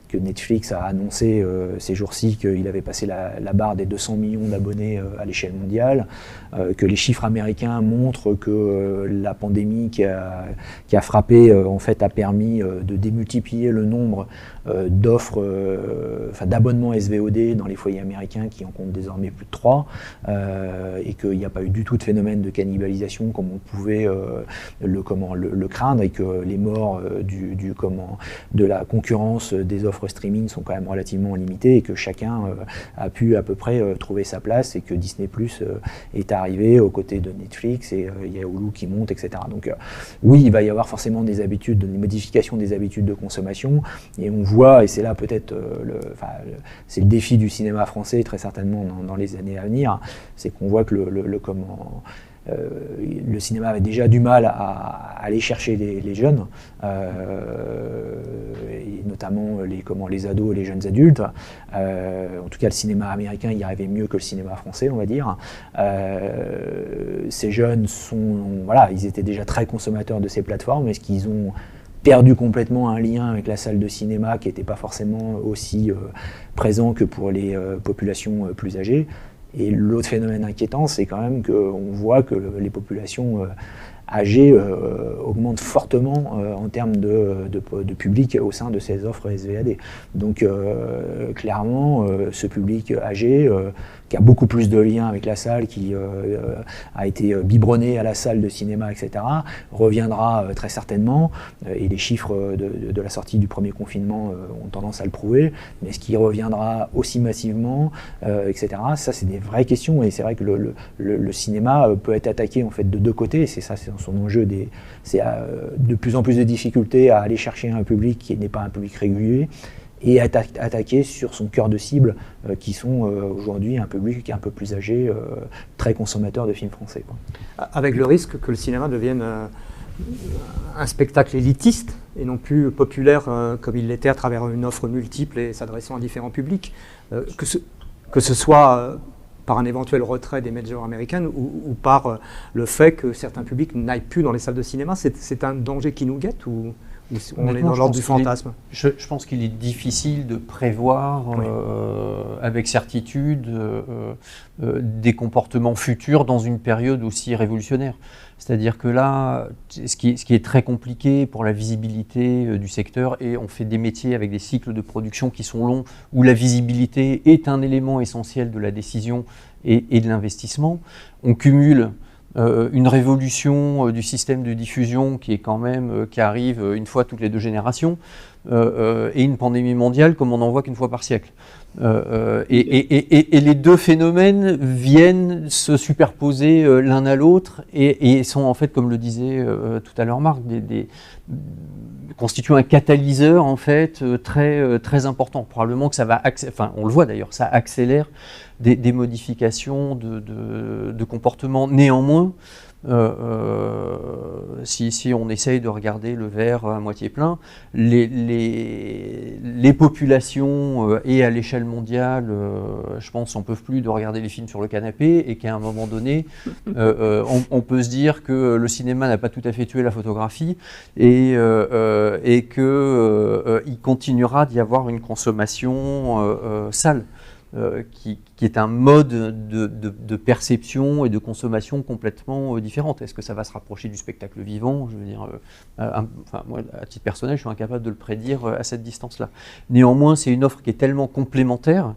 B: que Netflix a annoncé ces jours-ci qu'il avait passé la barre des 200 millions d'abonnés à l'échelle mondiale, que les chiffres américains montrent que la pandémie qui a frappé en fait a permis de démultiplier le nombre d'offres, d'abonnements SVOD dans les foyers américains qui en comptent désormais plus de 3, et qu'il n'y a pas eu du tout de phénomène de cannibalisation comme on pouvait le craindre, et que les morts de la concurrence des offres streaming sont quand même relativement limitées, et que chacun a pu à peu près trouver sa place, et que Disney+ est arrivé aux côtés de Netflix, et il y a Hulu qui monte, etc. Donc oui, il va y avoir forcément des modifications des habitudes de consommation, et on voit, et c'est là peut-être c'est le défi du cinéma français très certainement dans les années à venir, c'est qu'on voit que le cinéma avait déjà du mal à aller chercher les jeunes, et notamment les ados et les jeunes adultes. En tout cas, le cinéma américain y arrivait mieux que le cinéma français, on va dire. Ces jeunes ils étaient déjà très consommateurs de ces plateformes. Est-ce qu'ils ont perdu complètement un lien avec la salle de cinéma qui n'était pas forcément aussi présent que pour les populations plus âgées? Et l'autre phénomène inquiétant, c'est quand même qu'on voit que les populations âgées augmentent fortement en termes de public au sein de ces offres SVOD. Donc clairement, ce public âgé, qui a beaucoup plus de liens avec la salle, qui a été biberonné à la salle de cinéma, etc., reviendra très certainement, et les chiffres de la sortie du premier confinement ont tendance à le prouver, mais est-ce qu'il reviendra aussi massivement, etc., ça c'est des vraies questions, et c'est vrai que le cinéma peut être attaqué en fait de deux côtés, et c'est ça, c'est son enjeu, c'est de plus en plus de difficultés à aller chercher un public qui n'est pas un public régulier, et attaquer sur son cœur de cible, qui sont aujourd'hui un public un peu plus âgé, très consommateur de films français, quoi.
A: Avec le risque que le cinéma devienne un spectacle élitiste et non plus populaire comme il l'était à travers une offre multiple et s'adressant à différents publics, que ce soit par un éventuel retrait des majors américaines ou par le fait que certains publics n'aillent plus dans les salles de cinéma. C'est un danger qui nous guette, ou on est dans l'ordre du fantasme?
E: Je pense qu'il est difficile de prévoir avec certitude des comportements futurs dans une période aussi révolutionnaire. C'est-à-dire que là, ce qui est très compliqué pour la visibilité du secteur, et on fait des métiers avec des cycles de production qui sont longs, où la visibilité est un élément essentiel de la décision et de l'investissement. On cumule une révolution du système de diffusion qui est quand même qui arrive une fois toutes les 2 générations, et une pandémie mondiale comme on n'en voit qu'une fois par siècle. Et les deux phénomènes viennent se superposer l'un à l'autre et sont en fait, comme le disait tout à l'heure Marc, constituent un catalyseur en fait très important. Probablement que ça va, on le voit d'ailleurs, ça accélère des modifications de comportement. Néanmoins, si on essaye de regarder le verre à moitié plein, les populations et à l'échelle mondiale, je pense, n'en peuvent plus de regarder les films sur le canapé, et qu'à un moment donné, on peut se dire que le cinéma n'a pas tout à fait tué la photographie, et qu'il continuera d'y avoir une consommation sale. Qui est un mode de perception et de consommation complètement différente. Est-ce que ça va se rapprocher du spectacle vivant? Je veux dire, moi, à titre personnel, je suis incapable de le prédire à cette distance-là. Néanmoins, c'est une offre qui est tellement complémentaire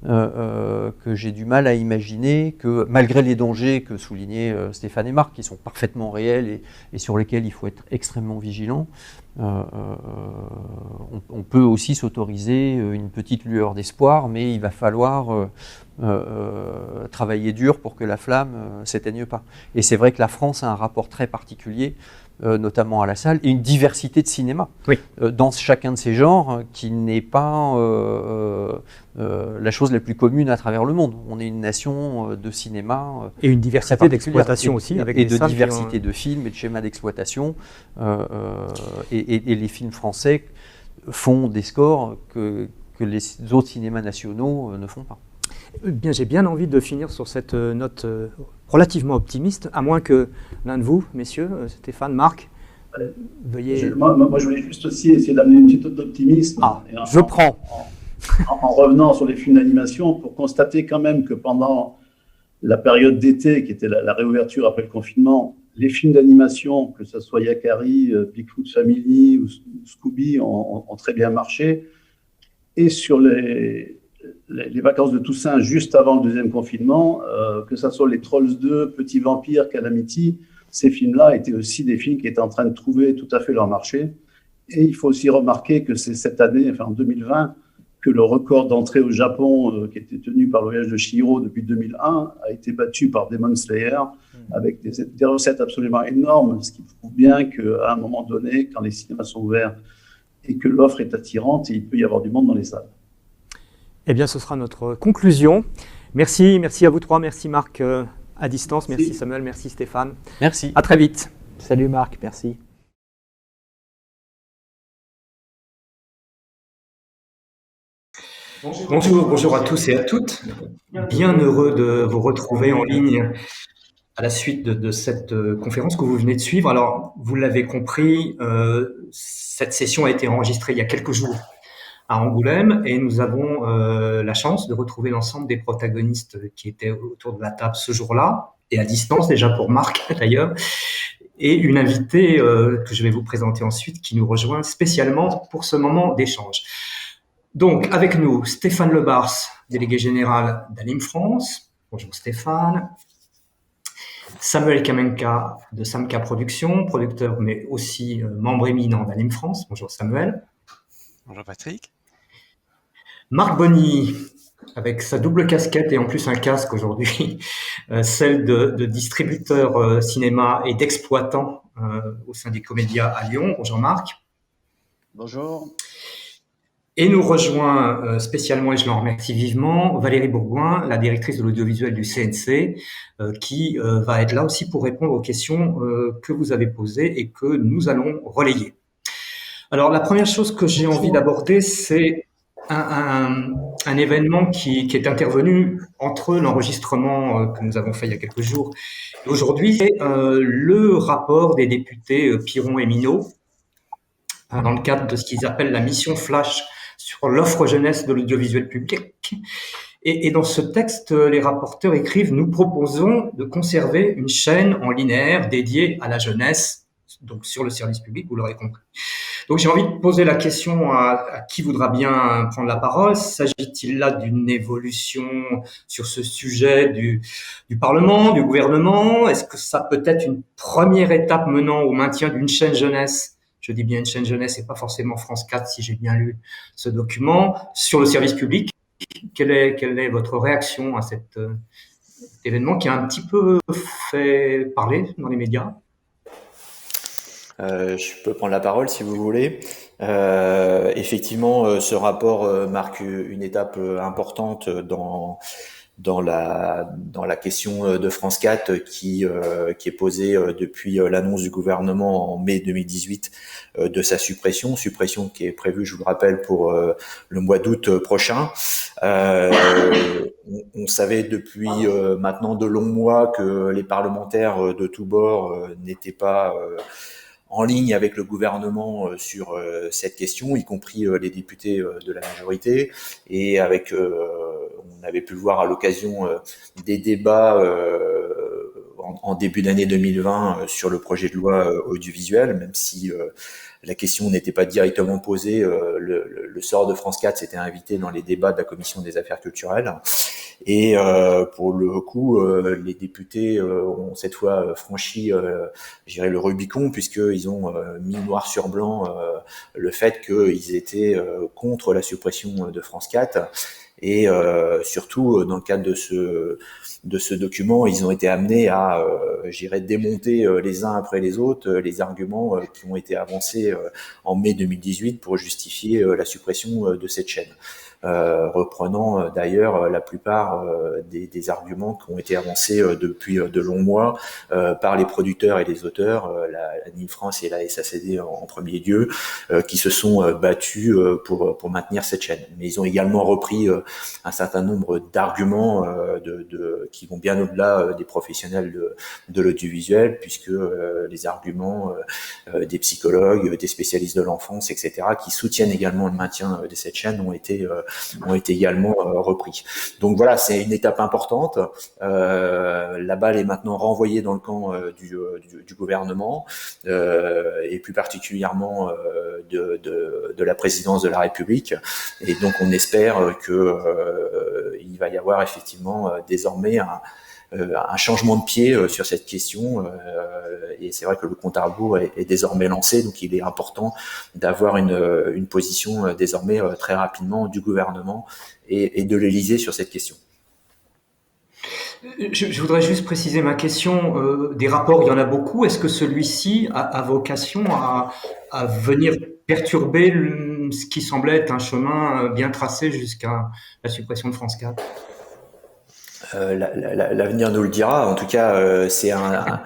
E: que j'ai du mal à imaginer que, malgré les dangers que soulignaient Stéphane et Marc, qui sont parfaitement réels et sur lesquels il faut être extrêmement vigilant, on peut aussi s'autoriser une petite lueur d'espoir, mais il va falloir travailler dur pour que la flamme s'éteigne pas. Et c'est vrai que la France a un rapport très particulier, notamment à la salle, et une diversité de cinéma dans chacun de ces genres qui n'est pas la chose la plus commune à travers le monde. On est une nation de cinéma
A: et une diversité d'exploitation aussi, avec
E: et de diversité de films et de schémas d'exploitation, et les films français font des scores que les autres cinémas nationaux ne font pas.
A: Bien, j'ai bien envie de finir sur cette note relativement optimiste, à moins que l'un de vous, messieurs, Stéphane, Marc, Veuillez...
D: Moi, je voulais juste aussi essayer d'amener une petite note d'optimisme.
A: Je prends.
D: En revenant sur les films d'animation, pour constater quand même que pendant la période d'été, qui était la réouverture après le confinement, les films d'animation, que ce soit Yakari, Bigfoot Family ou Scooby, ont très bien marché. Et sur les vacances de Toussaint, juste avant le deuxième confinement, que ce soit les Trolls 2, Petit Vampire, Calamity, ces films-là étaient aussi des films qui étaient en train de trouver tout à fait leur marché. Et il faut aussi remarquer que c'est cette année, enfin en 2020, que le record d'entrée au Japon, qui était tenu par le voyage de Chihiro depuis 2001, a été battu par Demon Slayer, avec des recettes absolument énormes, ce qui prouve bien qu'à un moment donné, quand les cinémas sont ouverts et que l'offre est attirante, il peut y avoir du monde dans les salles.
A: Eh bien, ce sera notre conclusion. Merci à vous trois, merci Marc à distance, merci Samuel, merci Stéphane.
E: Merci.
A: À très vite.
B: Salut Marc, merci.
A: Bonjour à tous et à toutes. Bien heureux de vous retrouver en ligne à la suite de cette conférence que vous venez de suivre. Alors, vous l'avez compris, cette session a été enregistrée il y a quelques jours à Angoulême et nous avons la chance de retrouver l'ensemble des protagonistes qui étaient autour de la table ce jour-là, et à distance déjà pour Marc d'ailleurs, et une invitée que je vais vous présenter ensuite qui nous rejoint spécialement pour ce moment d'échange. Donc, avec nous, Stéphane Lebars, délégué général d'Anime France. Bonjour Stéphane. Samuel Kamenka de Samka Productions, producteur mais aussi membre éminent d'Anime France. Bonjour Samuel.
F: Bonjour Patrick.
A: Marc Bonny, avec sa double casquette et en plus un casque aujourd'hui, celle de distributeur cinéma et d'exploitant au sein des Comédias à Lyon. Bonjour Marc.
G: Bonjour.
A: Et nous rejoint spécialement, et je l'en remercie vivement, Valérie Bourgoin, la directrice de l'audiovisuel du CNC, qui va être là aussi pour répondre aux questions que vous avez posées et que nous allons relayer. Alors, la première chose que j'ai envie d'aborder, c'est un événement qui est intervenu entre l'enregistrement que nous avons fait il y a quelques jours et aujourd'hui, c'est le rapport des députés Piron et Minot dans le cadre de ce qu'ils appellent la mission Flash sur l'offre jeunesse de l'audiovisuel public. Et dans ce texte, les rapporteurs écrivent « Nous proposons de conserver une chaîne en linéaire dédiée à la jeunesse, donc sur le service public, vous l'aurez compris. » Donc j'ai envie de poser la question à qui voudra bien prendre la parole. S'agit-il là d'une évolution sur ce sujet du Parlement, du gouvernement? Est-ce que ça peut être une première étape menant au maintien d'une chaîne jeunesse? Je dis bien une chaîne jeunesse et pas forcément France 4 si j'ai bien lu ce document, sur le service public. Quelle est votre réaction à cet événement qui a un petit peu fait parler dans les médias?
B: Je peux prendre la parole si vous voulez. Effectivement, ce rapport marque une étape importante dans la question de France 4 qui est posée depuis l'annonce du gouvernement en mai 2018 de sa suppression qui est prévue, je vous le rappelle, pour le mois d'août prochain. On savait depuis maintenant de longs mois que les parlementaires de tous bords n'étaient pas en ligne avec le gouvernement sur cette question, y compris les députés de la majorité, et on avait pu le voir à l'occasion des débats en début d'année 2020 sur le projet de loi audiovisuel, même si la question n'était pas directement posée, le sort de France 4 s'était invité dans les débats de la Commission des affaires culturelles. Et pour le coup, les députés ont cette fois franchi, je dirais, le Rubicon, puisqu'ils ont mis noir sur blanc le fait qu'ils étaient contre la suppression de France 4. Et surtout, dans le cadre de ce document, ils ont été amenés à, démonter les uns après les autres les arguments qui ont été avancés en mai 2018 pour justifier la suppression de cette chaîne. reprenant d'ailleurs la plupart des arguments qui ont été avancés depuis de longs mois par les producteurs et les auteurs, la NIM France et la SACD en premier lieu, qui se sont battus pour maintenir cette chaîne. Mais ils ont également repris un certain nombre d'arguments qui vont bien au-delà des professionnels de l'audiovisuel, puisque les arguments des psychologues, des spécialistes de l'enfance, etc., qui soutiennent également le maintien de cette chaîne ont été également repris. Donc voilà, c'est une étape importante. La balle est maintenant renvoyée dans le camp du gouvernement, et plus particulièrement de la présidence de la République. Et donc on espère que il va y avoir effectivement désormais un changement de pied sur cette question, et c'est vrai que le compte à rebours est désormais lancé, donc il est important d'avoir une position désormais très rapidement du gouvernement et de l'Élysée sur cette question.
A: Je voudrais juste préciser ma question. Des rapports, il y en a beaucoup. Est-ce que celui-ci a vocation à venir perturber ce qui semblait être un chemin bien tracé jusqu'à la suppression de France 4?
B: L'avenir nous le dira. En tout cas, c'est un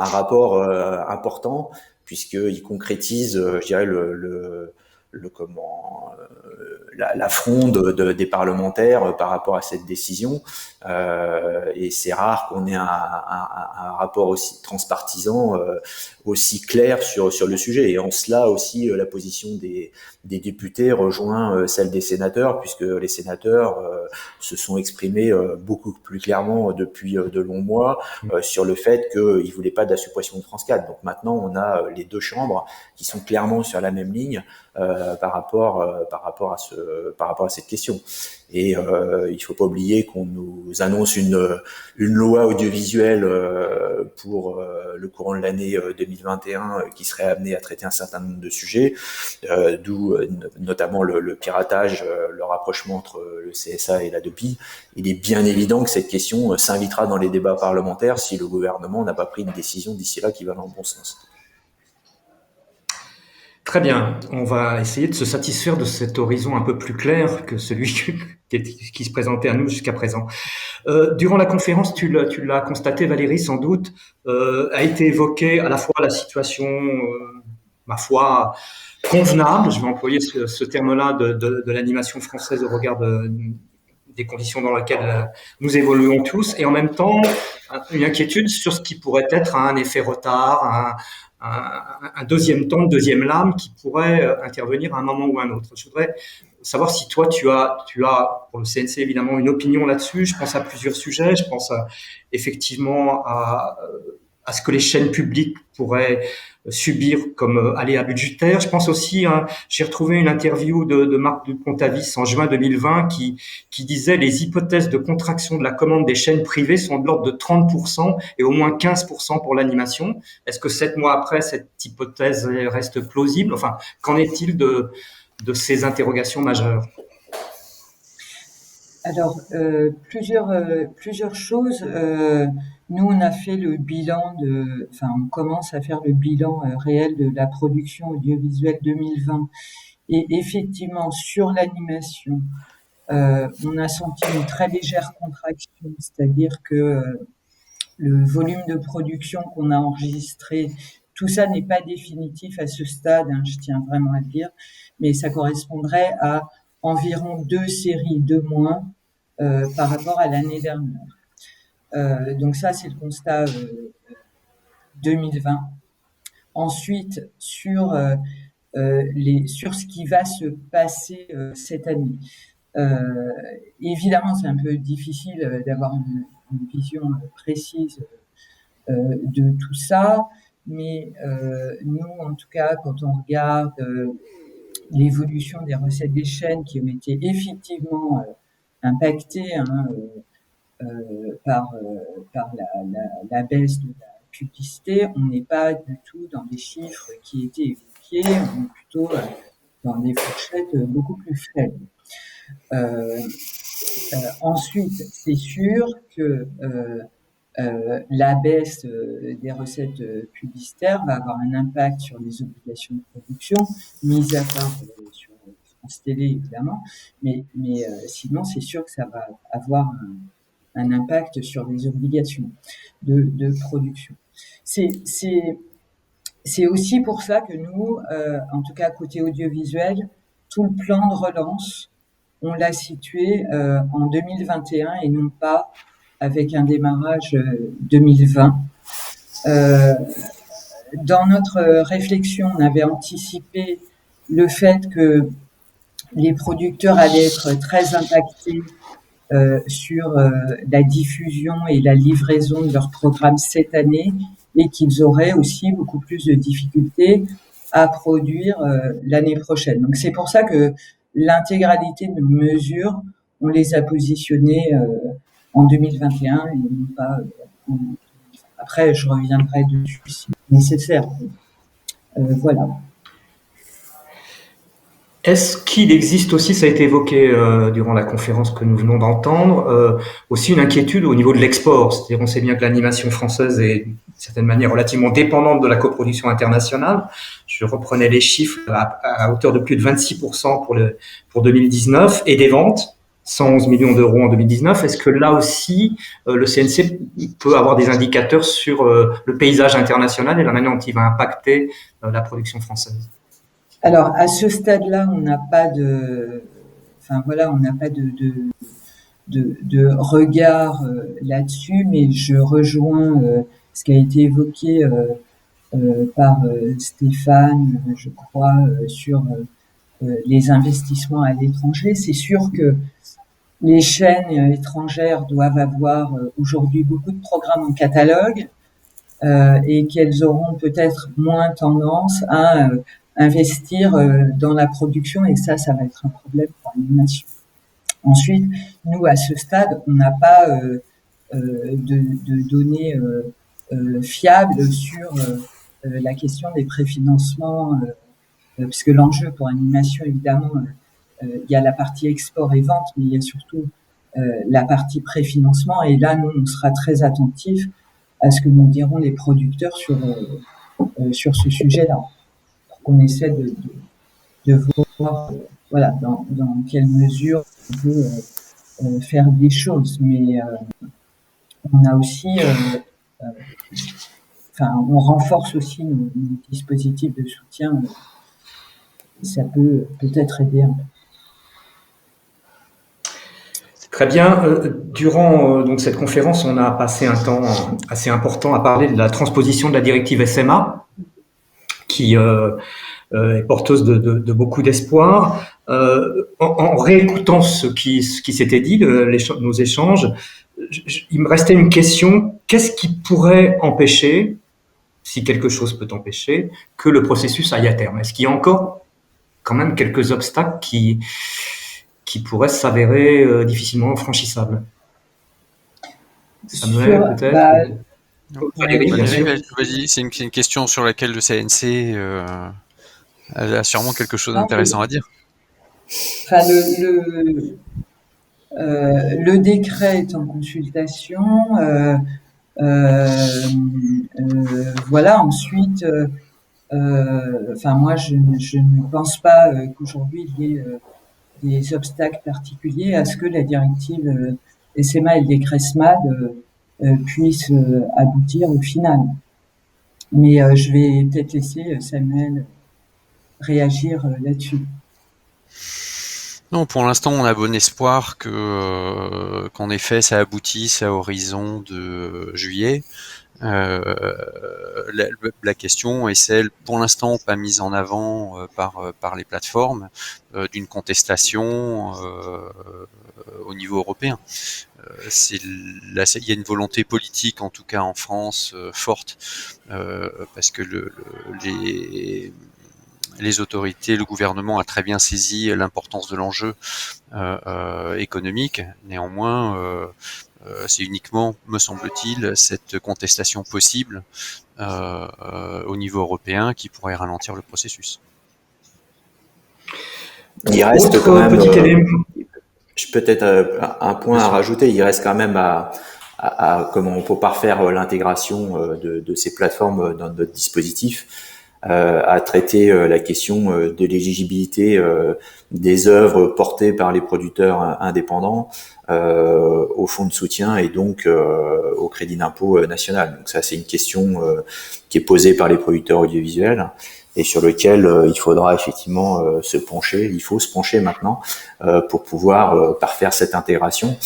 B: rapport important, puisqu'il concrétise, je dirais, la fronde des parlementaires par rapport à cette décision. Et c'est rare qu'on ait un rapport aussi transpartisan, aussi clair sur le sujet. Et en cela aussi, la position des députés rejoint celle des sénateurs, puisque les sénateurs se sont exprimés beaucoup plus clairement depuis de longs mois sur le fait qu'ils voulaient pas de la suppression de France 4. Donc maintenant, on a les deux chambres qui sont clairement sur la même ligne par rapport à cette question. Et il faut pas oublier qu'on nous annonce une loi audiovisuelle pour le courant de l'année 2021 qui serait amenée à traiter un certain nombre de sujets, d'où notamment le piratage, le rapprochement entre le CSA et l'ADOPI. Il est bien évident que cette question s'invitera dans les débats parlementaires si le gouvernement n'a pas pris une décision d'ici là qui va dans le bon sens.
A: Très bien, on va essayer de se satisfaire de cet horizon un peu plus clair que celui qui se présentait à nous jusqu'à présent. Durant la conférence, tu l'as constaté, Valérie, sans doute, a été évoquée à la fois la situation, ma foi, convenable, je vais employer ce terme-là, de l'animation française au regard des conditions dans lesquelles nous évoluons tous, et en même temps, une inquiétude sur ce qui pourrait être un effet retard, un deuxième temps, une deuxième lame qui pourrait intervenir à un moment ou à un autre. Je voudrais savoir si toi, tu as pour le CNC évidemment une opinion là-dessus. Je pense à plusieurs sujets. Je pense effectivement à ce que les chaînes publiques pourraient subir comme aléas budgétaires. Je pense aussi, j'ai retrouvé une interview de Marc Dupont-Avis en juin 2020 qui disait les hypothèses de contraction de la commande des chaînes privées sont de l'ordre de 30% et au moins 15% pour l'animation. Est-ce que 7 mois après, cette hypothèse reste plausible? Enfin, qu'en est-il de ces interrogations majeures?
H: Alors, plusieurs choses. Nous, on a fait le bilan on commence à faire le bilan réel de la production audiovisuelle 2020. Et effectivement, sur l'animation, on a senti une très légère contraction, c'est-à-dire que le volume de production qu'on a enregistré, tout ça n'est pas définitif à ce stade, je tiens vraiment à le dire, mais ça correspondrait à environ 2 séries de moins par rapport à l'année dernière. Donc ça, c'est le constat 2020. Ensuite, sur ce qui va se passer cette année. Évidemment, c'est un peu difficile d'avoir une vision précise de tout ça, mais nous, en tout cas, quand on regarde l'évolution des recettes des chaînes qui ont été effectivement impactées par la baisse de la publicité, on n'est pas du tout dans des chiffres qui étaient évoqués, on est plutôt dans des fourchettes beaucoup plus faibles. Ensuite, c'est sûr que la baisse des recettes publicitaires va avoir un impact sur les obligations de production, mis à part sur France Télé évidemment, mais sinon c'est sûr que ça va avoir un impact sur les obligations de production. C'est aussi pour ça que nous, en tout cas côté audiovisuel, tout le plan de relance, on l'a situé en 2021 et non pas avec un démarrage 2020. Dans notre réflexion, on avait anticipé le fait que les producteurs allaient être très impactés sur la diffusion et la livraison de leurs programmes cette année et qu'ils auraient aussi beaucoup plus de difficultés à produire l'année prochaine. Donc c'est pour ça que l'intégralité de nos mesures, on les a positionnées en 2021 et non pas après, je reviendrai dessus si nécessaire. Voilà.
A: Est-ce qu'il existe aussi, ça a été évoqué durant la conférence que nous venons d'entendre, aussi une inquiétude au niveau de l'export? C'est-à-dire, on sait bien que l'animation française est d'une certaine manière relativement dépendante de la coproduction internationale. Je reprenais les chiffres à hauteur de plus de 26% pour 2019 et des ventes. 111 millions d'euros en 2019. Est-ce que là aussi, le CNC peut avoir des indicateurs sur le paysage international et la manière dont il va impacter la production française?
H: Alors, à ce stade-là, on n'a pas de regard là-dessus, mais je rejoins ce qui a été évoqué par Stéphane, je crois, sur les investissements à l'étranger. C'est sûr que les chaînes étrangères doivent avoir aujourd'hui beaucoup de programmes en catalogue et qu'elles auront peut-être moins tendance à investir dans la production et ça va être un problème pour l'animation. Ensuite, nous, à ce stade, on n'a pas de données fiables sur la question des préfinancements, puisque l'enjeu pour l'animation, évidemment, il y a la partie export et vente, mais il y a surtout la partie préfinancement. Et là, nous, on sera très attentifs à ce que nous diront les producteurs sur ce sujet-là. Pour qu'on essaie de voir voilà, dans quelle mesure on peut faire des choses. Mais on a aussi... on renforce aussi nos dispositifs de soutien. Ça peut peut-être aider un peu.
A: Très bien. Durant donc cette conférence, on a passé un temps assez important à parler de la transposition de la directive SMA, qui est porteuse de beaucoup d'espoir. En réécoutant ce qui s'était dit, nos échanges, il me restait une question. Qu'est-ce qui pourrait empêcher, si quelque chose peut empêcher, que le processus aille à terme? Est-ce qu'il y a encore quand même quelques obstacles qui pourraient s'avérer difficilement franchissables? Samuel, peut-être
F: Vas-y, c'est une question sur laquelle le CNC a sûrement quelque chose d'intéressant à dire.
H: Enfin, le décret est en consultation. Voilà. Ensuite, moi, je ne pense pas qu'aujourd'hui il y ait des obstacles particuliers à ce que la directive SMA et le décret SMAD puissent aboutir au final. Mais je vais peut-être laisser Samuel réagir là-dessus.
F: Non, pour l'instant, on a bon espoir qu'en effet, ça aboutisse à horizon de juillet. La question est celle, pour l'instant, pas mise en avant par les plateformes, d'une contestation au niveau européen. Il y a une volonté politique, en tout cas en France, forte, parce que les autorités, le gouvernement a très bien saisi l'importance de l'enjeu économique. Néanmoins, c'est uniquement, me semble-t-il, cette contestation possible au niveau européen qui pourrait ralentir le processus.
B: Il reste quand même peut-être un point à rajouter. Il reste quand même comment on peut pas faire l'intégration de ces plateformes dans notre dispositif. à traiter la question de l'éligibilité des œuvres portées par les producteurs indépendants au fonds de soutien et donc au crédit d'impôt national. Donc ça, c'est une question qui est posée par les producteurs audiovisuels et sur lequel il faudra effectivement se pencher. Il faut se pencher maintenant pour pouvoir parfaire cette intégration.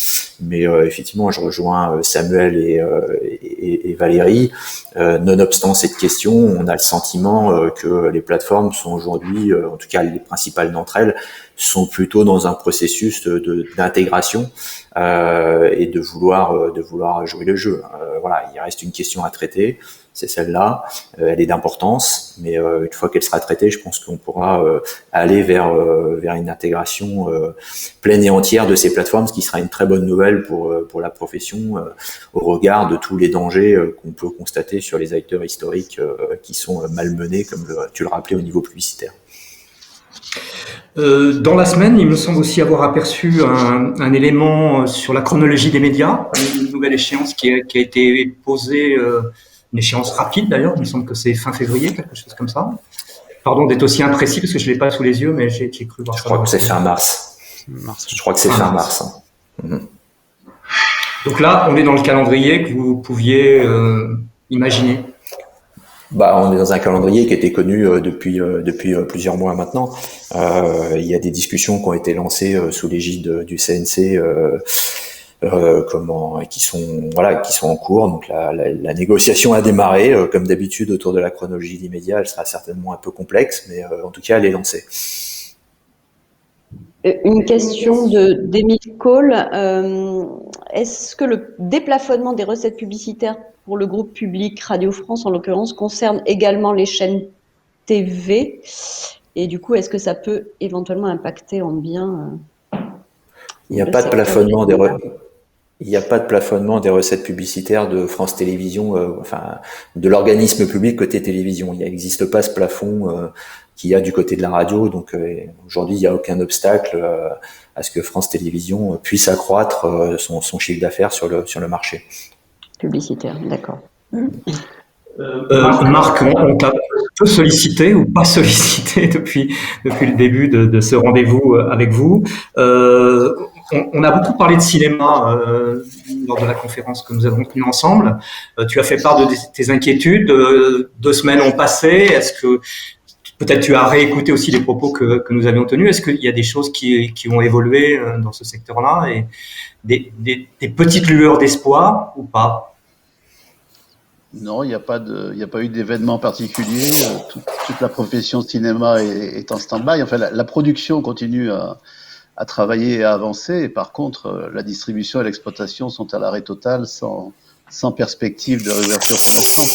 B: Mais effectivement, je rejoins Samuel et Valérie. Nonobstant cette question, on a le sentiment que les plateformes sont aujourd'hui, en tout cas les principales d'entre elles, sont plutôt dans un processus d'intégration et de vouloir jouer le jeu. Voilà, il reste une question à traiter. C'est celle-là, elle est d'importance, mais une fois qu'elle sera traitée, je pense qu'on pourra aller vers une intégration pleine et entière de ces plateformes, ce qui sera une très bonne nouvelle pour la profession au regard de tous les dangers qu'on peut constater sur les acteurs historiques qui sont malmenés, comme tu le rappelais, au niveau publicitaire.
A: Dans la semaine, il me semble aussi avoir aperçu un élément sur la chronologie des médias, une nouvelle échéance qui a été posée, une échéance rapide d'ailleurs, il me semble que c'est fin février, quelque chose comme ça. Pardon d'être aussi imprécis parce que je ne l'ai pas sous les yeux, mais j'ai cru voir ça.
B: Je crois que c'est fin mars. Je crois que c'est fin mars.
A: Donc là, on est dans le calendrier que vous pouviez imaginer.
B: On est dans un calendrier qui était connu depuis plusieurs mois maintenant. Il y a des discussions qui ont été lancées sous l'égide du CNC qui sont en cours. Donc la négociation a démarré. Comme d'habitude autour de la chronologie des médias, elle sera certainement un peu complexe, mais en tout cas elle est lancée.
I: Une question d'Émile Cole. Est-ce que le déplafonnement des recettes publicitaires pour le groupe public Radio France, en l'occurrence, concerne également les chaînes TV? Et du coup, est-ce que ça peut éventuellement impacter en bien
B: Il n'y a pas de plafonnement des Il n'y a pas de plafonnement des recettes publicitaires de France Télévisions, de l'organisme public côté télévision. Il n'existe pas ce plafond qu'il y a du côté de la radio. Donc aujourd'hui, il n'y a aucun obstacle à ce que France Télévisions puisse accroître son chiffre d'affaires sur le marché.
I: Publicitaire, d'accord.
A: Marc, on t'a peu sollicité ou pas sollicité depuis le début de ce rendez-vous avec vous. On a beaucoup parlé de cinéma lors de la conférence que nous avons tenue ensemble. Tu as fait part de tes inquiétudes. 2 semaines ont passé. Est-ce que peut-être tu as réécouté aussi les propos que nous avions tenus? Est-ce qu'il y a des choses qui ont évolué dans ce secteur-là et des petites lueurs d'espoir ou pas?
G: Non, il n'y a pas eu d'événement particulier. Toute la profession cinéma est en stand-by. Enfin, la production continue à travailler et à avancer. Et par contre, la distribution et l'exploitation sont à l'arrêt total sans perspective de réouverture constante.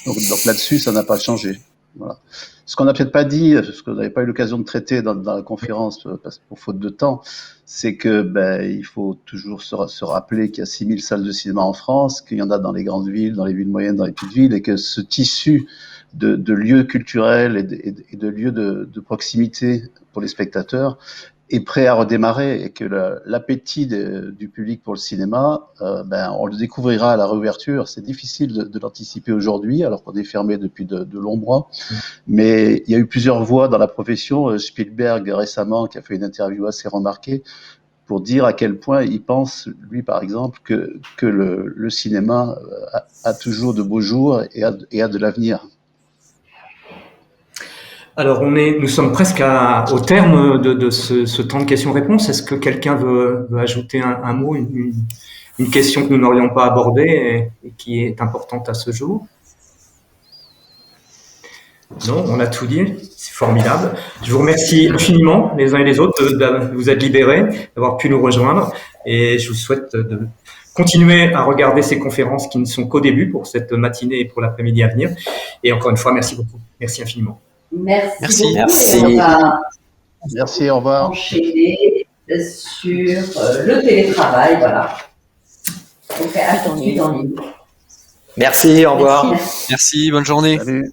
G: Donc là-dessus, ça n'a pas changé. Voilà. Ce qu'on n'a peut-être pas dit, ce qu'on n'avait pas eu l'occasion de traiter dans la conférence pour faute de temps, c'est que il faut toujours se rappeler qu'il y a 6000 salles de cinéma en France, qu'il y en a dans les grandes villes, dans les villes moyennes, dans les petites villes, et que ce tissu de lieux culturels et de lieux de proximité pour les spectateurs est prêt à redémarrer, et que l'appétit du public pour le cinéma, on le découvrira à la réouverture. C'est difficile de l'anticiper aujourd'hui, alors qu'on est fermé depuis de longs mois. Mais il y a eu plusieurs voix dans la profession. Spielberg récemment, qui a fait une interview assez remarquée, pour dire à quel point il pense, lui par exemple, que le cinéma a toujours de beaux jours et a de l'avenir.
A: Alors, nous sommes presque au terme de ce temps de questions-réponses. Est-ce que quelqu'un veut ajouter un mot, une question que nous n'aurions pas abordée et qui est importante à ce jour? Non, on a tout dit. C'est formidable. Je vous remercie infiniment, les uns et les autres, de vous être libérés, d'avoir pu nous rejoindre. Et je vous souhaite de continuer à regarder ces conférences qui ne sont qu'au début pour cette matinée et pour l'après-midi à venir. Et encore une fois, merci beaucoup. Merci infiniment.
I: Merci beaucoup.
B: Merci.
I: On va
G: Merci, au revoir.
I: enchaîner sur le télétravail, voilà. Donc, attitude en ligne.
B: Merci, au revoir.
I: Merci.
F: Merci, bonne journée.
G: Salut.